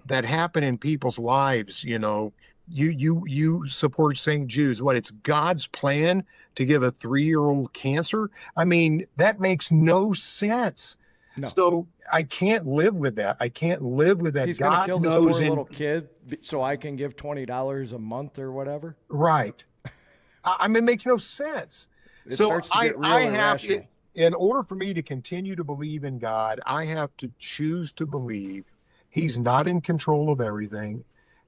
happen in people's lives, you support St. Jude's, it's God's plan to give a 3-year-old cancer? I mean, that makes no sense. No. So I can't live with that. I can't live with that. He's going to kill this poor little kid so I can give $20 a month or whatever. Right. I mean, it makes no sense. So I have to, in order for me to continue to believe in God, I have to choose to believe he's not in control of everything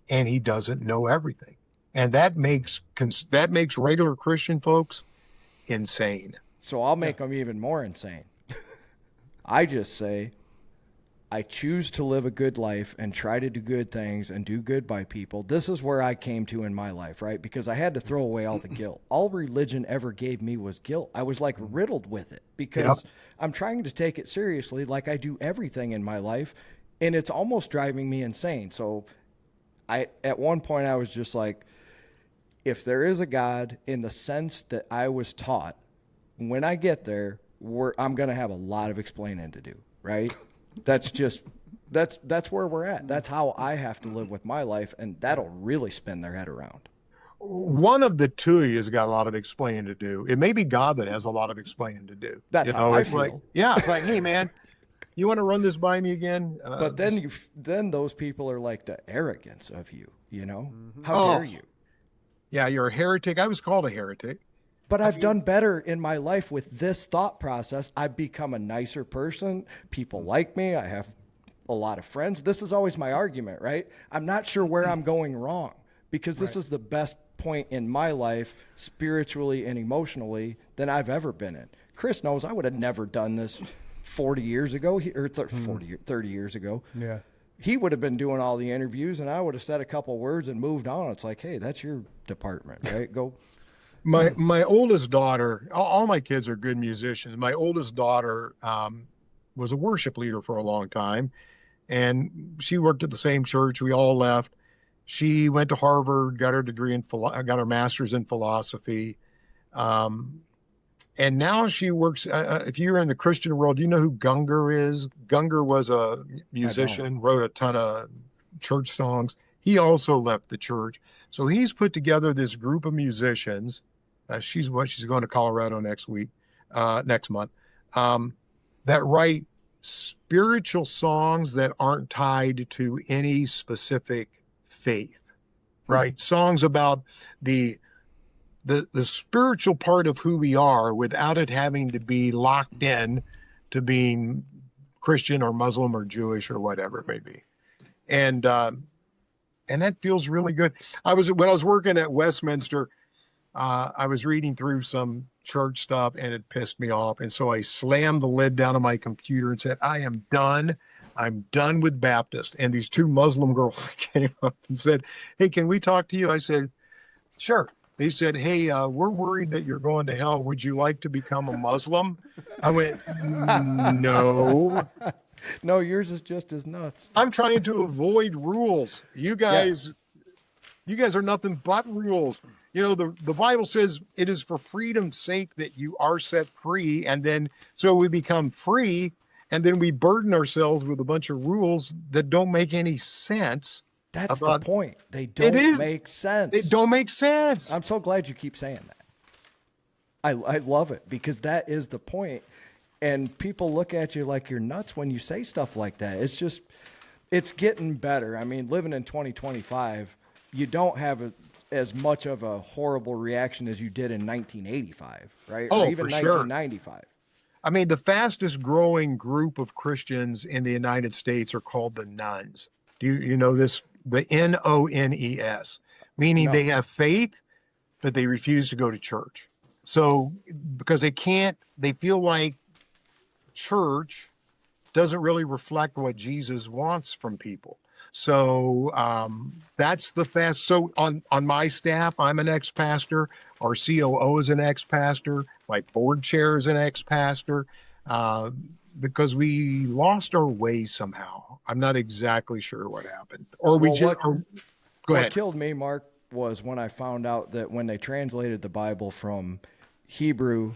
and he doesn't know everything. And that makes regular Christian folks insane. So I'll make them even more insane. I just say, I choose to live a good life and try to do good things and do good by people. This is where I came to in my life, right? Because I had to throw away all the guilt. All religion ever gave me was guilt. I was like riddled with it because I'm trying to take it seriously like I do everything in my life, and it's almost driving me insane. So at one point I was just like, if there is a God in the sense that I was taught, when I get there, I'm going to have a lot of explaining to do, right? That's where we're at. That's how I have to live with my life, and that'll really spin their head around. One of the two of you has got a lot of explaining to do. It may be God that has a lot of explaining to do. That's how I feel. It's like, hey, man, you want to run this by me again? But then those people are like the arrogance of you, How dare you? Yeah, you're a heretic. I was called a heretic. But I've done better in my life with this thought process. I've become a nicer person. People like me. I have a lot of friends. This is always my argument, right? I'm not sure where I'm going wrong because this is the best point in my life, spiritually and emotionally, than I've ever been in. Chris knows I would have never done this 40 years ago, or 30 years ago. Yeah. He would have been doing all the interviews, and I would have said a couple words and moved on. It's like, hey, that's your department, right? Go. My oldest daughter, all my kids are good musicians. My oldest daughter was a worship leader for a long time, and she worked at the same church. We all left. She went to Harvard, got her degree got her master's in philosophy, and now she works. If you're in the Christian world, do you know who Gungor is? Gungor was a musician, wrote a ton of church songs. He also left the church. So he's put together this group of musicians she's going to Colorado next month, that write spiritual songs that aren't tied to any specific faith, right? Songs about the spiritual part of who we are without it having to be locked in to being Christian or Muslim or Jewish or whatever it may be. And that feels really good. When I was working at Westminster, I was reading through some church stuff and it pissed me off. And so I slammed the lid down on my computer and said, I am done. I'm done with Baptist. And these two Muslim girls came up and said, hey, can we talk to you? I said, sure. They said, hey, we're worried that you're going to hell. Would you like to become a Muslim? I went, no. No, yours is just as nuts. I'm trying to avoid rules. You guys are nothing but rules. You know, the Bible says it is for freedom's sake that you are set free. And then so we become free and then we burden ourselves with a bunch of rules that don't make any sense. That's the point. They don't make sense. They don't make sense. I'm so glad you keep saying that. I love it because that is the point. And people look at you like you're nuts when you say stuff like that. It's getting better. I mean, living in 2025, you don't have as much of a horrible reaction as you did in 1985, right? Oh, or even for sure. 1995. I mean, the fastest growing group of Christians in the United States are called the nuns. Do you know this? The Nones, meaning they have faith, but they refuse to go to church. So because they feel like church doesn't really reflect what Jesus wants from people. So that's the fast. So on my staff, I'm an ex-pastor. Our COO is an ex-pastor. My board chair is an ex-pastor. Because we lost our way somehow. I'm not exactly sure what happened. Go ahead. What killed me, Mark, was when I found out that when they translated the Bible from Hebrew,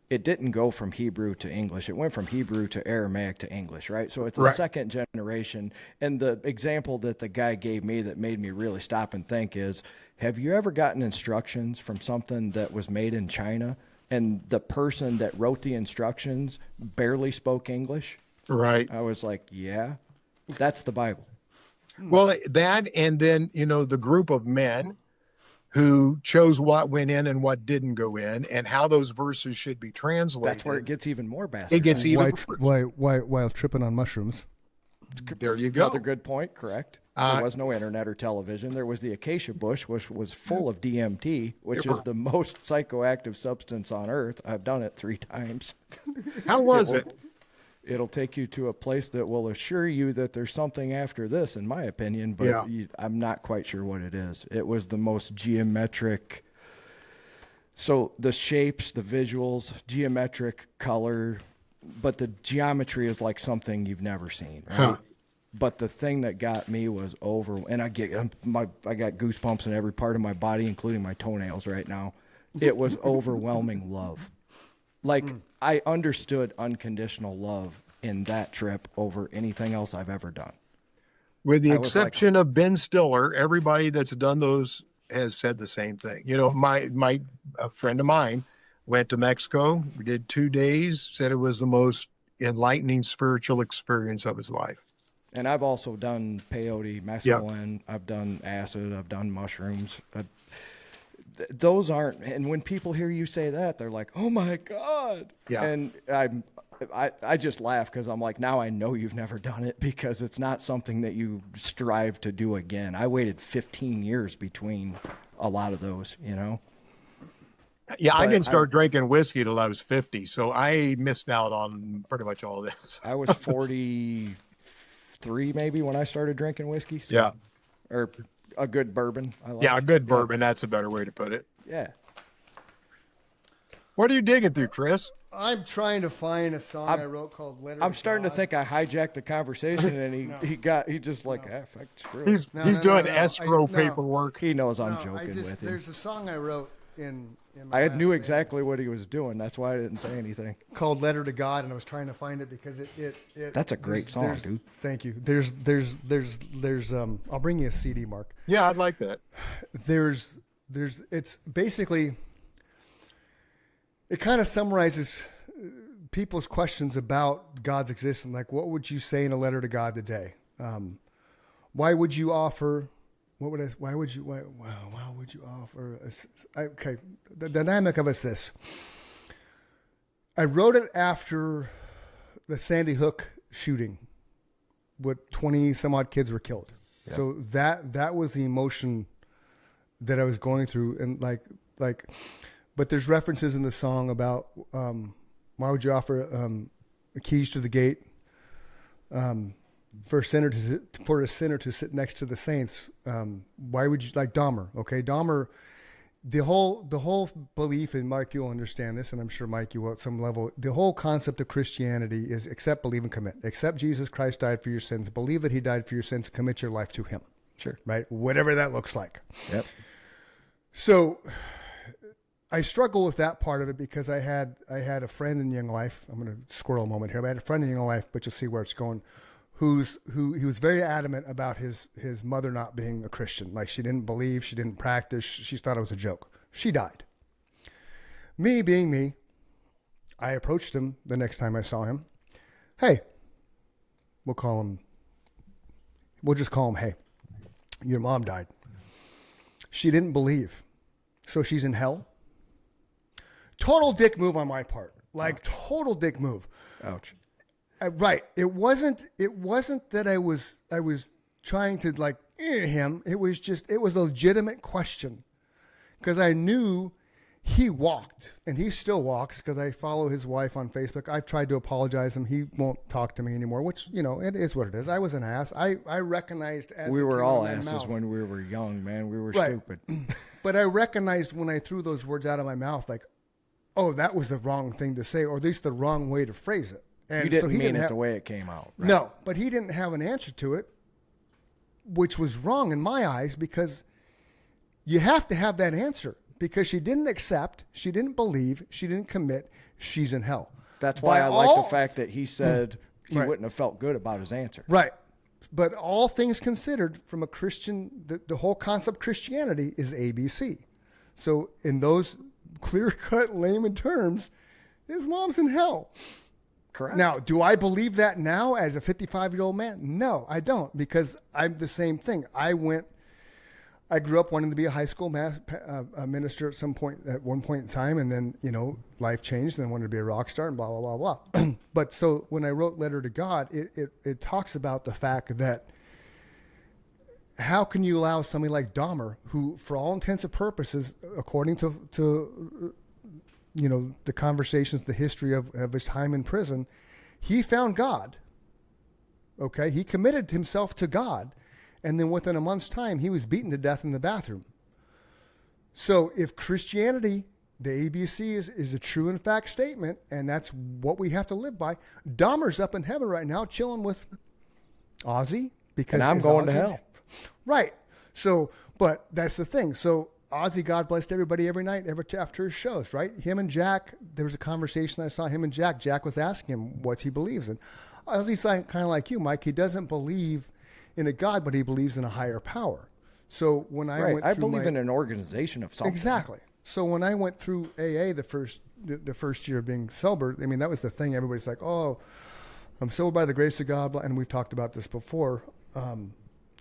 it didn't go from Hebrew to English. It went from Hebrew to Aramaic to English, right? So it's a second generation. And the example that the guy gave me that made me really stop and think is, have you ever gotten instructions from something that was made in China and the person that wrote the instructions barely spoke English? Right. I was like, yeah, that's the Bible. Well, that, and then, the group of men who chose what went in and what didn't go in and how those verses should be translated. That's where it gets even more bastard. It gets even while tripping on mushrooms. There you go. Another good point, correct. There was no internet or television. There was the acacia bush, which was full of DMT, which is the most psychoactive substance on earth. I've done it 3 times. How was it? It'll take you to a place that will assure you that there's something after this, in my opinion, but I'm not quite sure what it is. It was the most geometric. So the shapes, the visuals, geometric color, but the geometry is like something you've never seen, right? Huh. But the thing that got me was and I got goosebumps in every part of my body, including my toenails right now. It was overwhelming love. Like I understood unconditional love in that trip over anything else I've ever done. With the exception of Ben Stiller, everybody that's done those has said the same thing. A friend of mine went to Mexico. We did 2 days, said it was the most enlightening spiritual experience of his life. And I've also done peyote, mescaline. Yep. I've done acid. I've done mushrooms. Those aren't. And when people hear you say that, they're like, "Oh my God!" Yeah. And I just laugh because I'm like, now I know you've never done it because it's not something that you strive to do again. I waited 15 years between a lot of those. Yeah, but I didn't start drinking whiskey till I was 50, so I missed out on pretty much all this. I was 43 maybe when I started drinking whiskey. So, yeah. Or a good bourbon. A good bourbon. That's a better way to put it. Yeah. What are you digging through, Chris? I'm trying to find a song I wrote called Letter I'm starting to think I hijacked the conversation and he just like, screw it. He's doing escrow paperwork. He knows I'm joking with him. There's a song I wrote in I knew exactly what he was doing. That's why I didn't say anything. Called Letter to God, and I was trying to find it because it That's a great song, dude. Thank you. There's I'll bring you a CD, Mark. Yeah, I'd like that. It's basically it kind of summarizes people's questions about God's existence. Like, what would you say in a letter to God today? Why would you offer? Why would you offer? Okay, the dynamic of it's this. I wrote it after the Sandy Hook shooting, with 20 some odd kids were killed. Yeah. So that was the emotion that I was going through, and but there's references in the song about why would you offer keys to the gate for a sinner to sit next to the saints? Why would you, like Dahmer? Okay, Dahmer. The whole belief, and Mike, you'll understand this, and I'm sure Mike, you will at some level. The whole concept of Christianity is accept, believe, and commit. Accept Jesus Christ died for your sins. Believe that He died for your sins. Commit your life to Him. Sure. Right. Whatever that looks like. Yep. So I struggle with that part of it because I had a friend in young life. I'm going to squirrel a moment here. But I had a friend in young life, but you'll see where it's going. He was very adamant about his mother not being a Christian. Like, she didn't believe, she didn't practice, she thought it was a joke. She died. Me being me, I approached him the next time I saw him. Hey, we'll just call him, hey, your mom died. She didn't believe, so she's in hell. Total dick move on my part. Like, total dick move. Ouch. Right. It wasn't that I was trying to like him. It was a legitimate question, because I knew he walked, and he still walks, because I follow his wife on Facebook. I've tried to apologize him. He won't talk to me anymore, which, it is what it is. I was an ass. I recognized as we were all asses when we were young, man. We were stupid. But I recognized when I threw those words out of my mouth, like, oh, that was the wrong thing to say, or at least the wrong way to phrase it. And you didn't mean it the way it came out. Right? No, but he didn't have an answer to it, which was wrong in my eyes, because you have to have that answer, because she didn't accept, she didn't believe, she didn't commit, she's in hell. That's why I like the fact that he said he wouldn't have felt good about his answer. Right. But all things considered, from a Christian, the whole concept of Christianity is ABC. So in those clear-cut layman terms, his mom's in hell. Correct. Now, do I believe that now as a 55-year-old man? No, I don't, because I'm the same thing. I grew up wanting to be a high school minister at one point in time, and then, life changed, and I wanted to be a rock star and blah, blah, blah, blah. But so when I wrote Letter to God, it talks about the fact that how can you allow somebody like Dahmer, who, for all intents and purposes, according to the conversations, the history of his time in prison, he found God. Okay. He committed himself to God. And then within a month's time, he was beaten to death in the bathroom. So if Christianity, the ABC is a true and fact statement, and that's what we have to live by, Dahmer's up in heaven right now, chilling with Ozzy, because and I'm going to hell. Right. So, but that's the thing. So Ozzy, God blessed everybody every night, after his shows, right? Him and Jack, there was a conversation I saw him and Jack. Jack was asking him what he believes in. Ozzy's kind of like you, Mike. He doesn't believe in a God, but he believes in a higher power. So when I went through I believe in an organization of something. Exactly. So when I went through AA the first year of being sober, I mean, that was the thing. Everybody's like, oh, I'm sober by the grace of God. And we've talked about this before.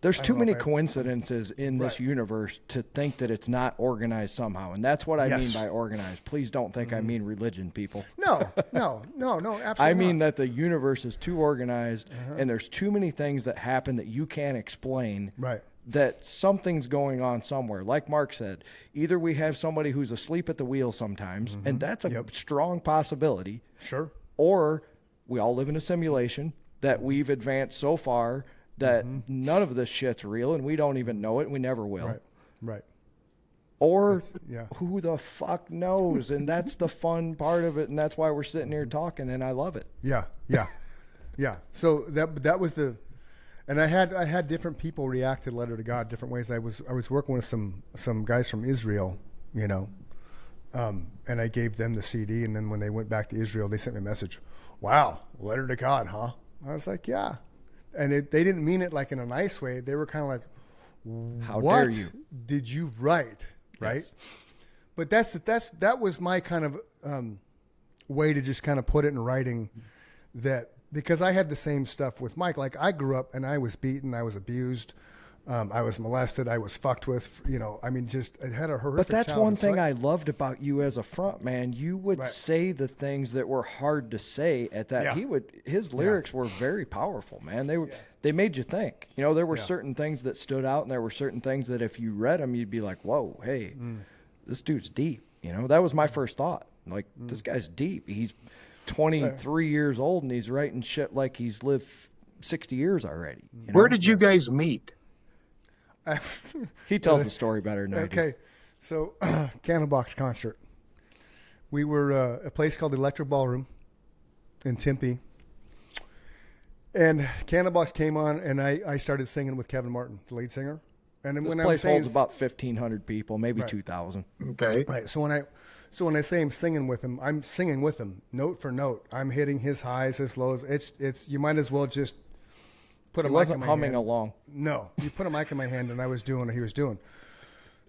There's too many coincidences in this universe to think that it's not organized somehow. And that's what I mean by organized. Please don't think I mean religion, people. No, absolutely I mean that the universe is too organized, and there's too many things that happen that you can't explain. Right. That something's going on somewhere. Like Mark said, either we have somebody who's asleep at the wheel sometimes, and that's a strong possibility. Sure. Or we all live in a simulation that we've advanced so far that none of this shit's real, and we don't even know it, and we never will. Right. Or who the fuck knows? And that's the fun part of it, and that's why we're sitting here talking, and I love it. Yeah. So that was and I had different people react to Letter to God different ways. I was working with some guys from Israel, and I gave them the CD, and then when they went back to Israel, they sent me a message. Wow, Letter to God, huh? I was like, yeah. And they didn't mean it like in a nice way. They were kind of like, how what dare you? Did you write? Right? Yes. But that was my kind of way to just kind of put it in writing, that because I had the same stuff with Mike. Like, I grew up and I was beaten, I was abused, I was molested, I was fucked with. I mean, just it had a horrific. But that's childhood. one thing I loved about you as a front man. You would say the things that were hard to say at that. Yeah. His lyrics were very powerful, man. They made you think. There were certain things that stood out, and there were certain things that if you read them, you'd be like, "Whoa, hey, this dude's deep." That was my first thought. Like, this guy's deep. He's 23 years old, and he's writing shit like he's lived 60 years already. Where did you guys meet? He tells the story better than I do. Okay, so Candlebox concert. We were a place called the Electric Ballroom in Tempe, and Candlebox came on, and I started singing with Kevin Martin, the lead singer. And then This when place I'm saying, holds about 1,500 people, maybe 2,000. Okay. right, so when I say I'm singing with him, I'm singing with him, note for note. I'm hitting his highs, his lows. It's you might as well just put a He mic in wasn't my humming hand. along. No, you put a mic in my hand, and I was doing what he was doing.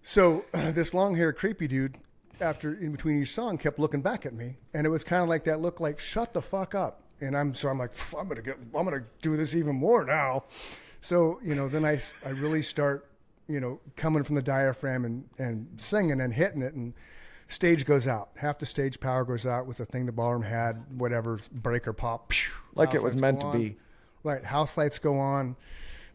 So this long-haired creepy dude, after in between each song, kept looking back at me, and it was kind of like that look, like shut the fuck up. And I'm like, I'm gonna do this even more now. So then I really start coming from the diaphragm and singing and hitting it, and stage goes out. Half the stage power goes out. Was the thing the ballroom had, whatever, breaker pop. Like house it was lights meant go to on. be. Right, house lights go on.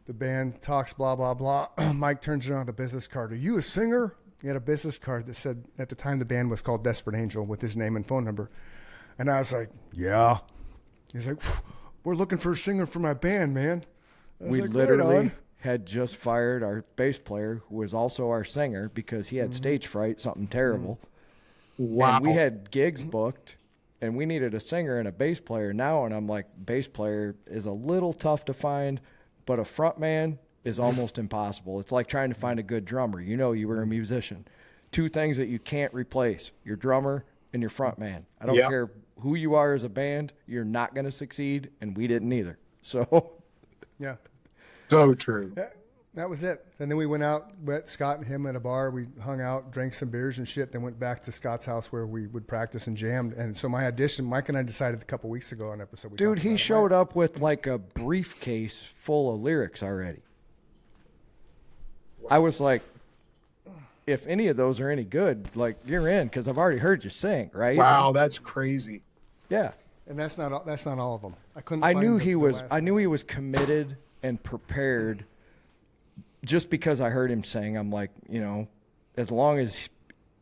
The band talks, blah, blah, blah. Mike turns around with a business card. Are you a singer? He had a business card that said, at the time the band was called Desperate Angel, with his name and phone number. And I was like, yeah. He's like, we're looking for a singer for my band, man. I was We like, literally right on. had just fired our bass player, who was also our singer, because he had stage fright, something terrible. Wow. And we had gigs booked, and we needed a singer and a bass player now. And I'm like, bass player is a little tough to find, but a front man is almost impossible. It's like trying to find a good drummer. You were a musician. Two things that you can't replace: your drummer and your front man. I don't Yeah. care who you are as a band, you're not going to succeed, and we didn't either. So Yeah. So true. That was it. And then we went out, met Scott and him at a bar. We hung out, drank some beers and shit, then went back to Scott's house where we would practice and jammed. And so my audition, Mike and I decided a couple weeks ago on an episode. dude, he showed up with like a briefcase full of lyrics already. I was like, if any of those are any good, like, you're in, because I've already heard you sing, right? Wow, that's crazy. Yeah. And that's not all of them. I couldn't. I find knew the he was. last I one. knew he was committed and prepared. Just because I heard him sing, I'm like, as long as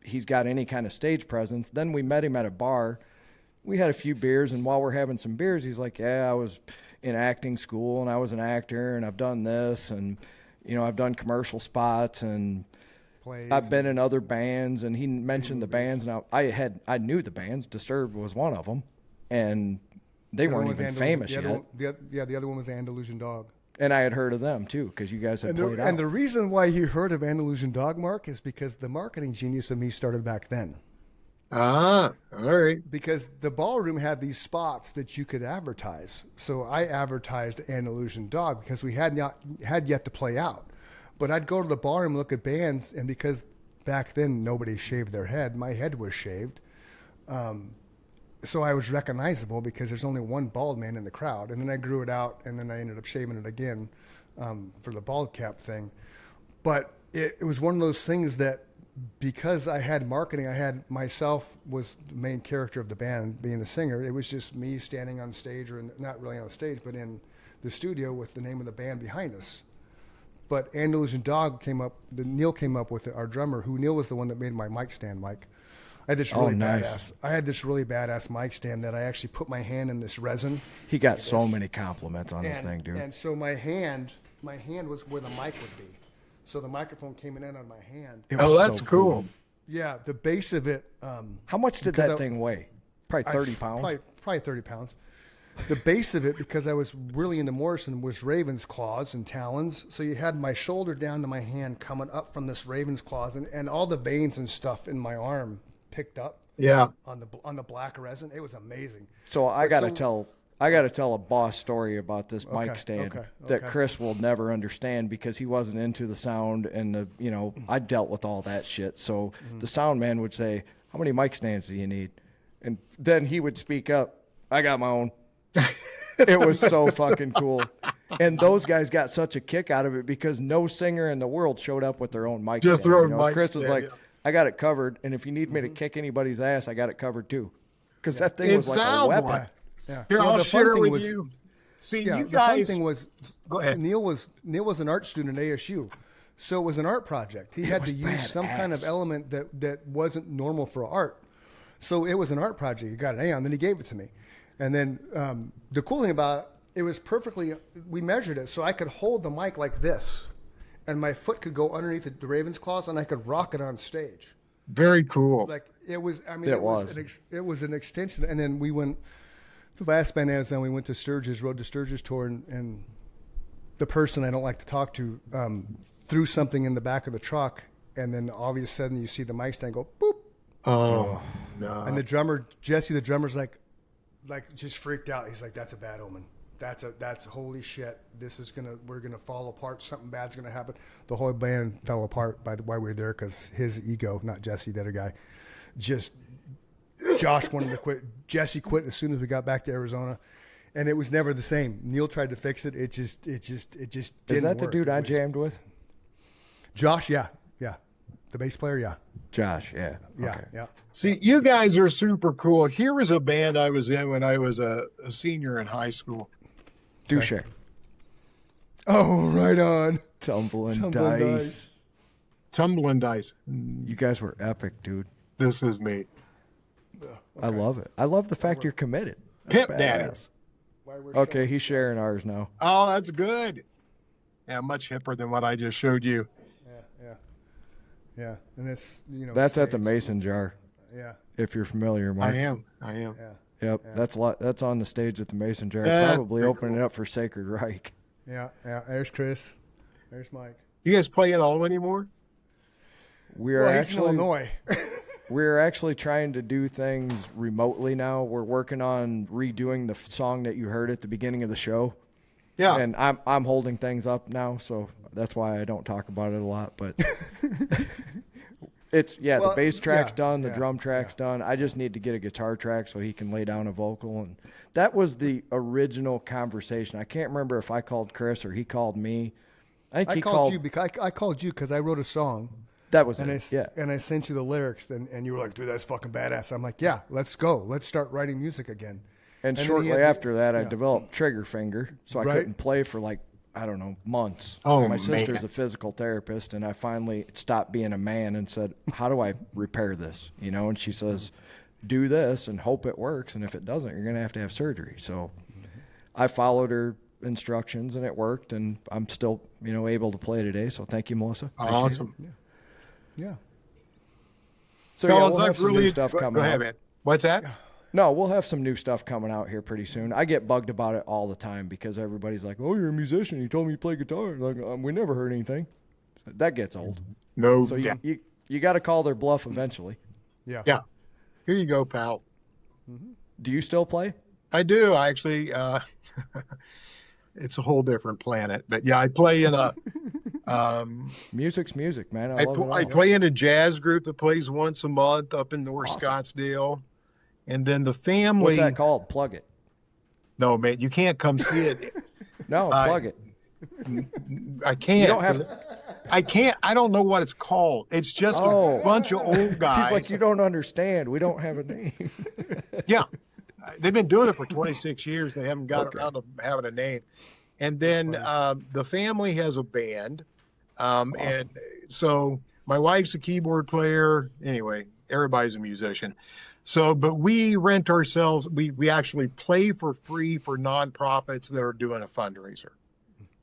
he's got any kind of stage presence. Then we met him at a bar. We had a few beers, and while we're having some beers, he's like, "Yeah, I was in acting school, and I was an actor, and I've done this, and I've done commercial spots, and Plays I've been in other bands." And he mentioned the bands, and I knew the bands. Disturbed was one of them, and they The other weren't one was even Andalusian- famous the other yet. one, the other one was the Andalusian Dog. And I had heard of them too, because you guys had played out. And the reason why he heard of Andalusian Dog, Mark, is because the marketing genius of me started back then. Ah, all right. Because the ballroom had these spots that you could advertise. So I advertised Andalusian Dog because we had yet to play out. But I'd go to the ballroom, look at bands, and because back then nobody shaved their head, my head was shaved. So I was recognizable because there's only one bald man in the crowd. And then I grew it out, and then I ended up shaving it again for the bald cap thing. But it was one of those things that, because I had marketing, I had myself was the main character of the band, being the singer. It was just me standing on stage, or not really on stage, but in the studio with the name of the band behind us. But Andalusian Dog Neil came up with it, our drummer, Neil was the one that made my mic stand, Mike. I had this really badass mic stand that I actually put my hand in this resin. He got so many compliments on this thing, dude. And so my hand was where the mic would be. So the microphone came in on my hand. It was Oh, that's so cool. Yeah, the base of it. How much did because that thing weigh? Probably 30 pounds. Probably 30 pounds. The base of it, because I was really into Morrison, was raven's claws and talons. So you had my shoulder down to my hand coming up from this raven's claws, and all the veins and stuff in my arm picked up. Yeah. On the black resin. It was amazing. So I got to tell I got to tell a boss story about this mic stand that okay. Chris will never understand because he wasn't into the sound and I dealt with all that shit. So the sound man would say, "How many mic stands do you need?" And then he would speak up, "I got my own." It was so fucking cool. And those guys got such a kick out of it because no singer in the world showed up with their own mic Just stand. their own mic Chris stand, was like, yeah. "I got it covered, and if you need me to kick anybody's ass, I got it covered too." Because that thing It was like a sounds weapon. like. Yeah. Here, Well, I'll the fun share thing with was- you. See, Yeah, you the fun guys. thing was, Go ahead. Neil was an art student at ASU, so it was an art project. He had to was use some kind of badass. element that wasn't normal for art. So it was an art project. He got an A on, then he gave it to me, and then the cool thing about it was perfectly. We measured it so I could hold the mic like this, and my foot could go underneath the raven's claws, and I could rock it on stage. Very cool. Like it was. I mean, It it was. was. It was an extension, and then we went. The last band I was on, we went to Sturgis, rode to Sturgis tour, and the person I don't like to talk to threw something in the back of the truck, and then all of a sudden you see the mic stand go boop, Oh, no. and the drummer Jesse, the drummer's like just freaked out. He's like, "That's a bad omen. That's holy shit. We're gonna fall apart. Something bad's gonna happen." The whole band fell apart while we were there because his ego, not Jesse, the other guy, just. Josh wanted to quit. Jesse quit as soon as we got back to Arizona, and it was never the same. Neil tried to fix it. It just didn't Is that the work. dude It I was- jammed with? Josh, yeah. The bass player, yeah. Josh, yeah. Yeah, Okay. yeah. See, you guys are super cool. Here was a band I was in when I was a senior in high school. Douche. Oh, right on. Tumbling Tumbling dice. dice. Tumbling Dice. You guys were epic, dude. This is me. I love it. I love the fact you're committed. Pimp That's daddy. badass. Why we're Okay, showing- he's sharing ours now. Oh, that's good. Yeah, much hipper than what I just showed you. Yeah, and it's That's at the stage. Mason jar, Yeah, if you're familiar, Mark. I am. yeah. Yep, that's on the stage at the Mason jar. Yeah, Probably pretty opening it up for Sacred Reich. Yeah. There's Chris. There's Mike. You guys play at all anymore? We are Well, he's in actually Illinois. we're actually trying to do things remotely now. We're working on redoing the song that you heard at the beginning of the show. Yeah. And I'm holding things up now, so that's why I don't talk about it a lot. But it's Well, the bass track's yeah, done, the yeah, drum track's done. I just need to get a guitar track so he can lay down a vocal, and that was the original conversation. I can't remember if I called Chris or he called me. I think I he called you because I called you because I wrote a song. That was And it. and I sent you the lyrics, and you were like, "Dude, that's fucking badass." I'm like, "Yeah, let's go. Let's start writing music again." And then he shortly had after that, I yeah. developed trigger finger, so I Right. couldn't play for like, I don't know, months. Oh, My sister's man. a physical therapist, and I finally stopped being a man and said, "How do I repair this?" And she says, "Do this and hope it works, and if it doesn't, you're going to have surgery." So I followed her instructions, and it worked, and I'm still, able to play today. So thank you, Melissa. Appreciate it. Awesome. Yeah. So yeah, Fellas, we'll have I've some new stuff go coming ahead, out. man. What's that? No, we'll have some new stuff coming out here pretty soon. I get bugged about it all the time because everybody's like, "Oh, you're a musician. You told me you play guitar." Like, we never heard anything. That gets old. No. So yeah. you got to call their bluff eventually. Yeah. Yeah. Here you go, pal. Do you still play? I do. I actually, it's a whole different planet. But yeah, I play in a, Music's music, man. I, love it all. I play in a jazz group that plays once a month up in North Scottsdale. And then the family. What's that called? Plug it. No, man, you can't come see it. No, plug it. I can't. You don't have. I can't. I don't know what it's called. It's just Oh. a bunch of old guys. He's like, you don't understand. We don't have a name. Yeah. They've been doing it for 26 years. They haven't got Okay. around to having a name. And then the family has a band. And so my wife's a keyboard player. Anyway, everybody's a musician. So, but we rent ourselves. We actually play for free for nonprofits that are doing a fundraiser.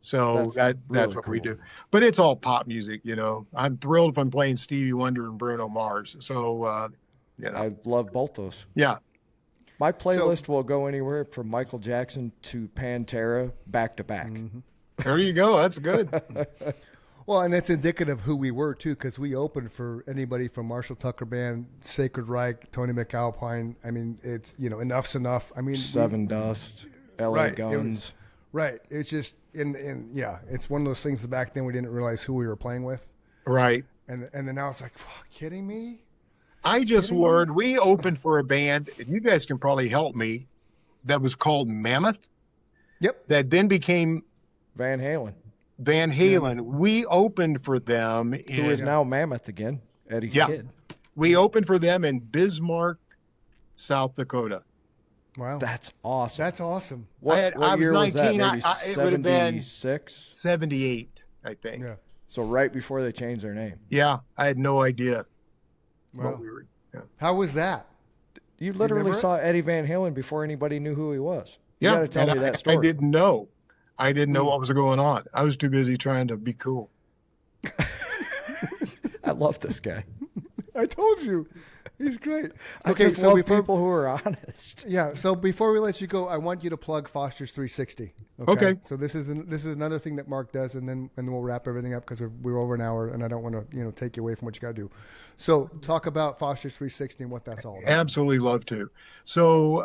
So that's really what we cool. do. But it's all pop music, I'm thrilled if I'm playing Stevie Wonder and Bruno Mars. So, I love both those. yeah. My playlist will go anywhere from Michael Jackson to Pantera back to back. There you go. That's good. Well, and that's indicative of who we were too, because we opened for anybody from Marshall Tucker Band, Sacred Reich, Tony McAlpine. I mean, it's Enough's Enough. I mean, Seven Dust. LA Right. Guns. Right. It's just yeah, it's one of those things that back then we didn't realize who we were playing with. Right. And then now it's like, kidding me? I just learned we opened for a band, and you guys can probably help me, that was called Mammoth. Yep. That then became Van Halen. Van Halen. We opened for them Who is now Mammoth again, Eddie's kid. We opened for them in Bismarck, South Dakota. Wow. That's awesome. That's awesome. What I was year 19. was that? Maybe it would have been 76? 78, I think. Yeah. So right before they changed their name. Yeah, I had no idea. Wow. What we were, yeah. How was that? You literally remember it? saw Eddie Van Halen before anybody knew who he was. You Yeah, got to tell and me that story. I didn't know. I didn't know what was going on. I was too busy trying to be cool. I love this guy. I told you. He's great. I just love people who are honest. Yeah. So before we let you go, I want you to plug Foster's 360. Okay. So this is another thing that Mark does, and then we'll wrap everything up because we're over an hour, and I don't want to take you away from what you got to do. So talk about Foster's 360 and what that's all about. Absolutely love to. So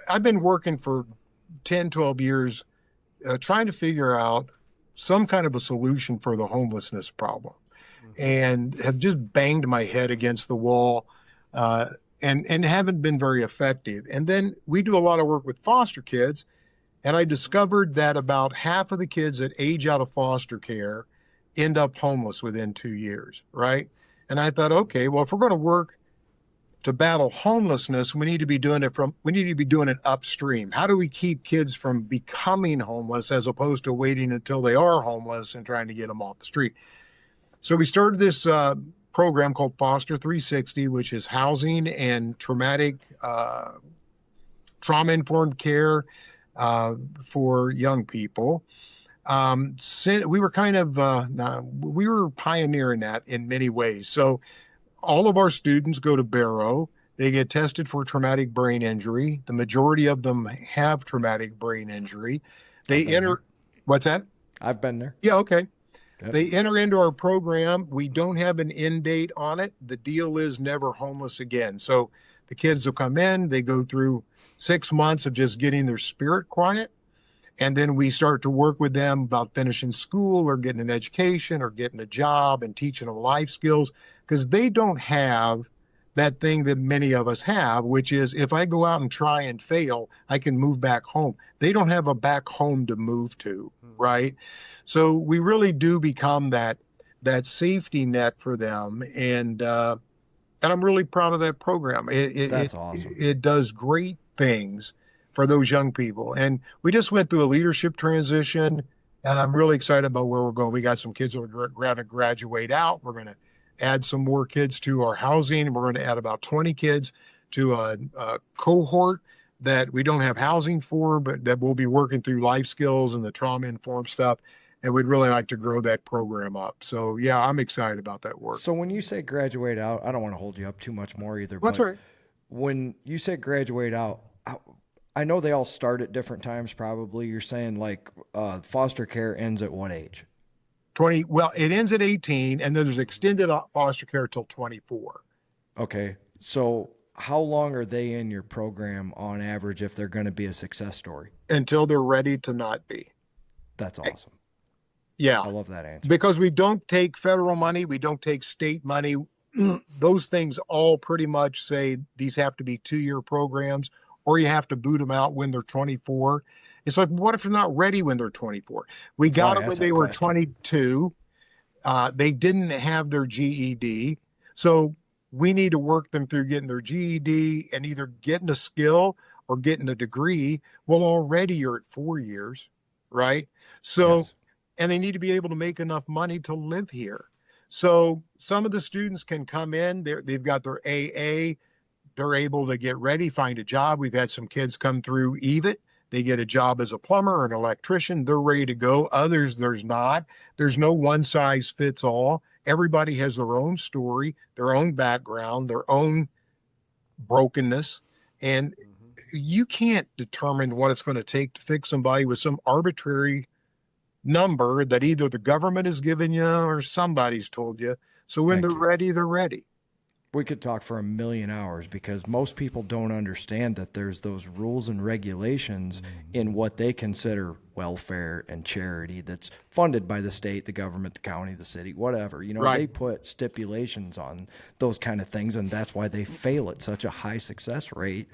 I've been working for 10, 12 years trying to figure out some kind of a solution for the homelessness problem, and have just banged my head against the wall and haven't been very effective. And then we do a lot of work with foster kids, and I discovered that about half of the kids that age out of foster care end up homeless within 2 years, right? And I thought, okay, well, if we're going to work to battle homelessness, we need to be doing it upstream. How do we keep kids from becoming homeless as opposed to waiting until they are homeless and trying to get them off the street? So we started this program called Foster 360, which is housing and trauma-informed care for young people. We were we were pioneering that in many ways. So all of our students go to Barrow. They get tested for traumatic brain injury. The majority of them have traumatic brain injury. They enter. What's that? I've been there. Yeah. Okay. Yep. They enter into our program. We don't have an end date on it. The deal is never homeless again. So the kids will come in, they go through 6 months of just getting their spirit quiet. And then we start to work with them about finishing school or getting an education or getting a job and teaching them life skills, because they don't have that thing that many of us have, which is if I go out and try and fail, I can move back home. They don't have a back home to move to, right? So we really do become that safety net for them, and I'm really proud of that program. That's awesome. It does great things for those young people, and we just went through a leadership transition, and I'm really excited about where we're going. We got some kids that are going to graduate out. We're going to add some more kids to our housing. We're going to add about 20 kids to a cohort that we don't have housing for, but that we'll be working through life skills and the trauma-informed stuff. And we'd really like to grow that program up. So, yeah, I'm excited about that work. So when you say graduate out, I don't want to hold you up too much more either. That's but right. When you say graduate out, I know they all start at different times probably. You're saying like foster care ends at what age? 20. Well, it ends at 18, and then there's extended foster care till 24. Okay. So how long are they in your program on average if they're going to be a success story? Until they're ready to not be. That's awesome. Yeah. I love that answer. Because we don't take federal money. We don't take state money. Those things all pretty much say these have to be 2-year programs, or you have to boot them out when they're 24. It's like, what if they're not ready when they're 24? We got it when they were 22. They didn't have their GED. So we need to work them through getting their GED and either getting a skill or getting a degree. Well, already you're at 4 years, right? So, Yes. And they need to be able to make enough money to live here. So some of the students can come in, they've got their AA, they're able to get ready, find a job. We've had some kids come through EVIT. They get a job as a plumber or an electrician. They're ready to go. Others, there's not. There's no one size fits all. Everybody has their own story, their own background, their own brokenness. And you can't determine what it's going to take to fix somebody with some arbitrary number that either the government has given you or somebody's told you. So when they're ready, they're ready. We could talk for 1,000,000 hours because most people don't understand that there's those rules and regulations in what they consider welfare and charity that's funded by the state, the government, the county, the city, whatever. You know, Right. they put stipulations on those kind of things, and that's why they fail at such a high success rate.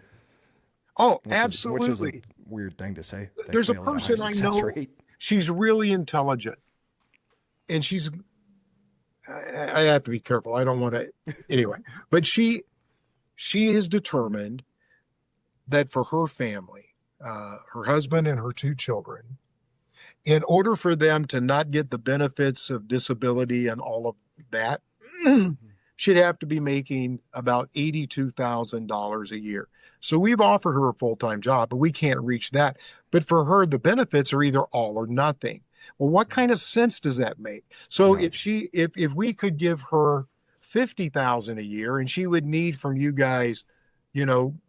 Oh, Which absolutely. is a weird thing to say. They There's a fail at person high I success know, rate. she's really intelligent. And I have to be careful. I don't want to, anyway. But she has determined that for her family, her husband and her 2 children, in order for them to not get the benefits of disability and all of that, she'd have to be making about $82,000 a year. So we've offered her a full-time job, but we can't reach that. But for her, the benefits are either all or nothing. Well, what kind of sense does that make? So No. if we could give her $50,000 a year, and she would need from you guys,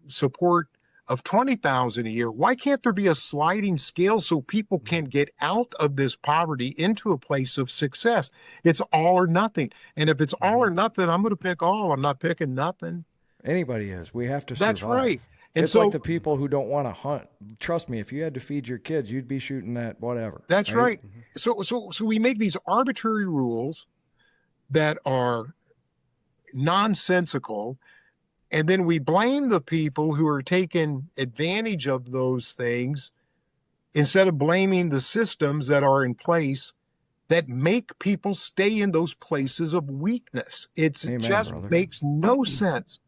support of $20,000 a year, why can't there be a sliding scale so people can get out of this poverty into a place of success? It's all or nothing. And if it's all or nothing, I'm going to pick all. I'm not picking nothing. Anybody is. We have to survive. That's right. And It's so like the people who don't want to hunt. Trust me, if you had to feed your kids, you'd be shooting at whatever. that's right. So we make these arbitrary rules that are nonsensical, and then we blame the people who are taking advantage of those things instead of blaming the systems that are in place that make people stay in those places of weakness. It Amen, just brother. makes no sense.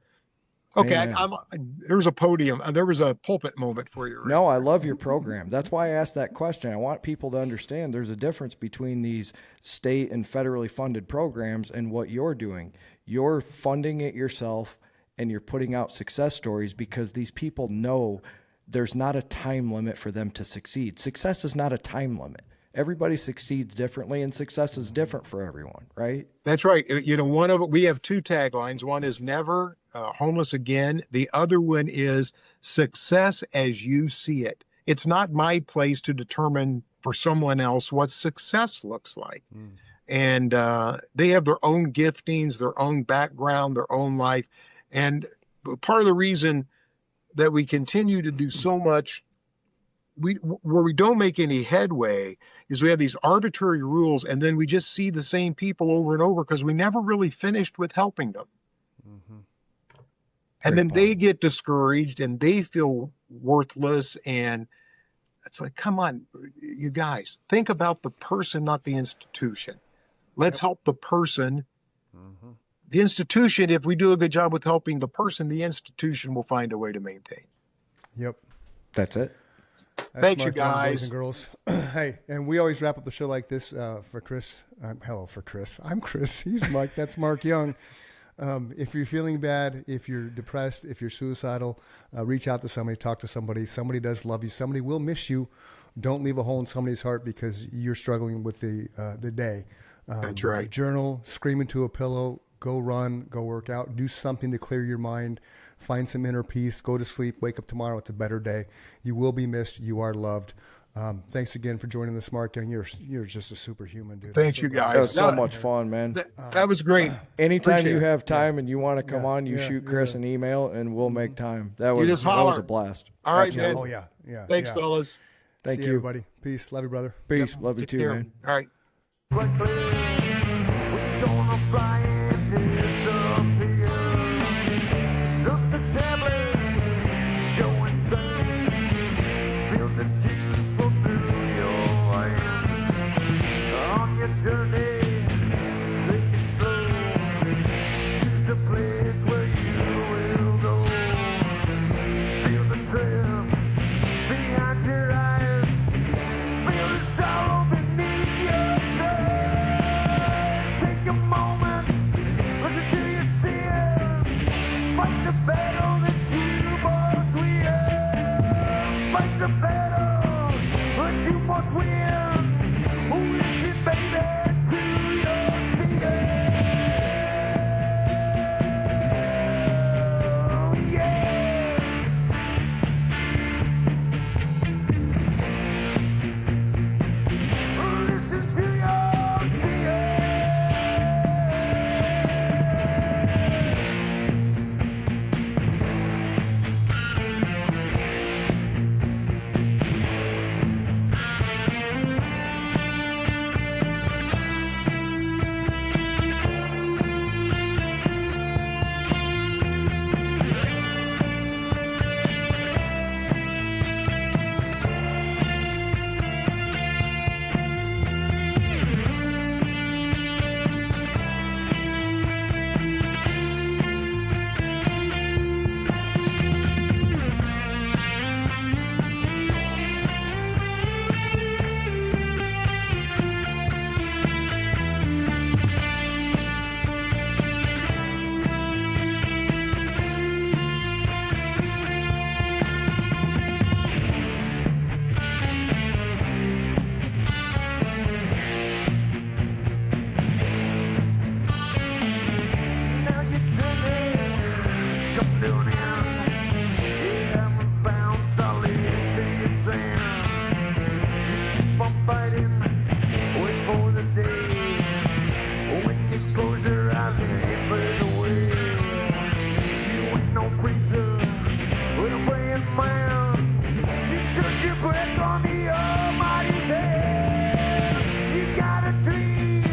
Okay, Amen. there's a podium. There was a pulpit moment for you. Rick. No, I love your program. That's why I asked that question. I want people to understand there's a difference between these state and federally funded programs and what you're doing. You're funding it yourself, and you're putting out success stories because these people know there's not a time limit for them to succeed. Success is not a time limit. Everybody succeeds differently, and success is different for everyone, right? That's right. We have 2 taglines. One is never homeless again. The other one is success as you see it. It's not my place to determine for someone else what success looks like. And they have their own giftings, their own background, their own life. And part of the reason that we continue to do so much where we don't make any headway is we have these arbitrary rules, and then we just see the same people over and over because we never really finished with helping them. And then they get discouraged and they feel worthless. And it's like, come on, you guys, think about the person, not the institution. Let's help the person. The institution, if we do a good job with helping the person, the institution will find a way to maintain. Yep. That's it. That's Thanks, you Mark Young, guys. boys and girls. Hey, and we always wrap up the show like this for Chris. Hello for Chris. I'm Chris. He's Mike. That's Mark Young. If you're feeling bad, if you're depressed, if you're suicidal, reach out to somebody, talk to somebody. Somebody does love you. Somebody will miss you. Don't leave a hole in somebody's heart because you're struggling with the day. That's right. Journal, scream into a pillow, go run, go work out, do something to clear your mind, find some inner peace, go to sleep, wake up tomorrow. It's a better day. You will be missed. You are loved. Thanks again for joining us, Mark. And you're just a superhuman, dude. Thanks, you guys. That was so much fun, man. That was great. Anytime Appreciate you it. have time and you want to come on, you shoot Chris an email and we'll make time. That was, just that was holler. a blast. All right, Absolutely. man. Oh, yeah. Thanks, yeah. fellas. Thank See you. everybody. Peace. Love you, brother. Peace. Love you Take too, care. man. All right. We're gonna fly into disappear. Look the tablet, go insane. Feel the Jesus flow through your veins. On your journey, take it slow to the place where you will go. Feel the thrill behind your eyes. Feel the sorrow beneath your nose. Take a moment man. You took your breath on the Almighty's hand. You got a dream,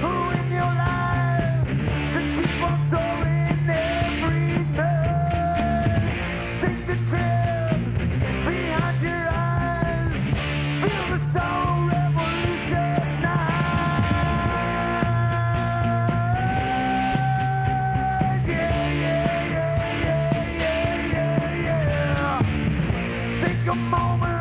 who in your life to keep on soaring every night. Take the trip behind your eyes. Feel the soul revolution night. Yeah. Take a moment.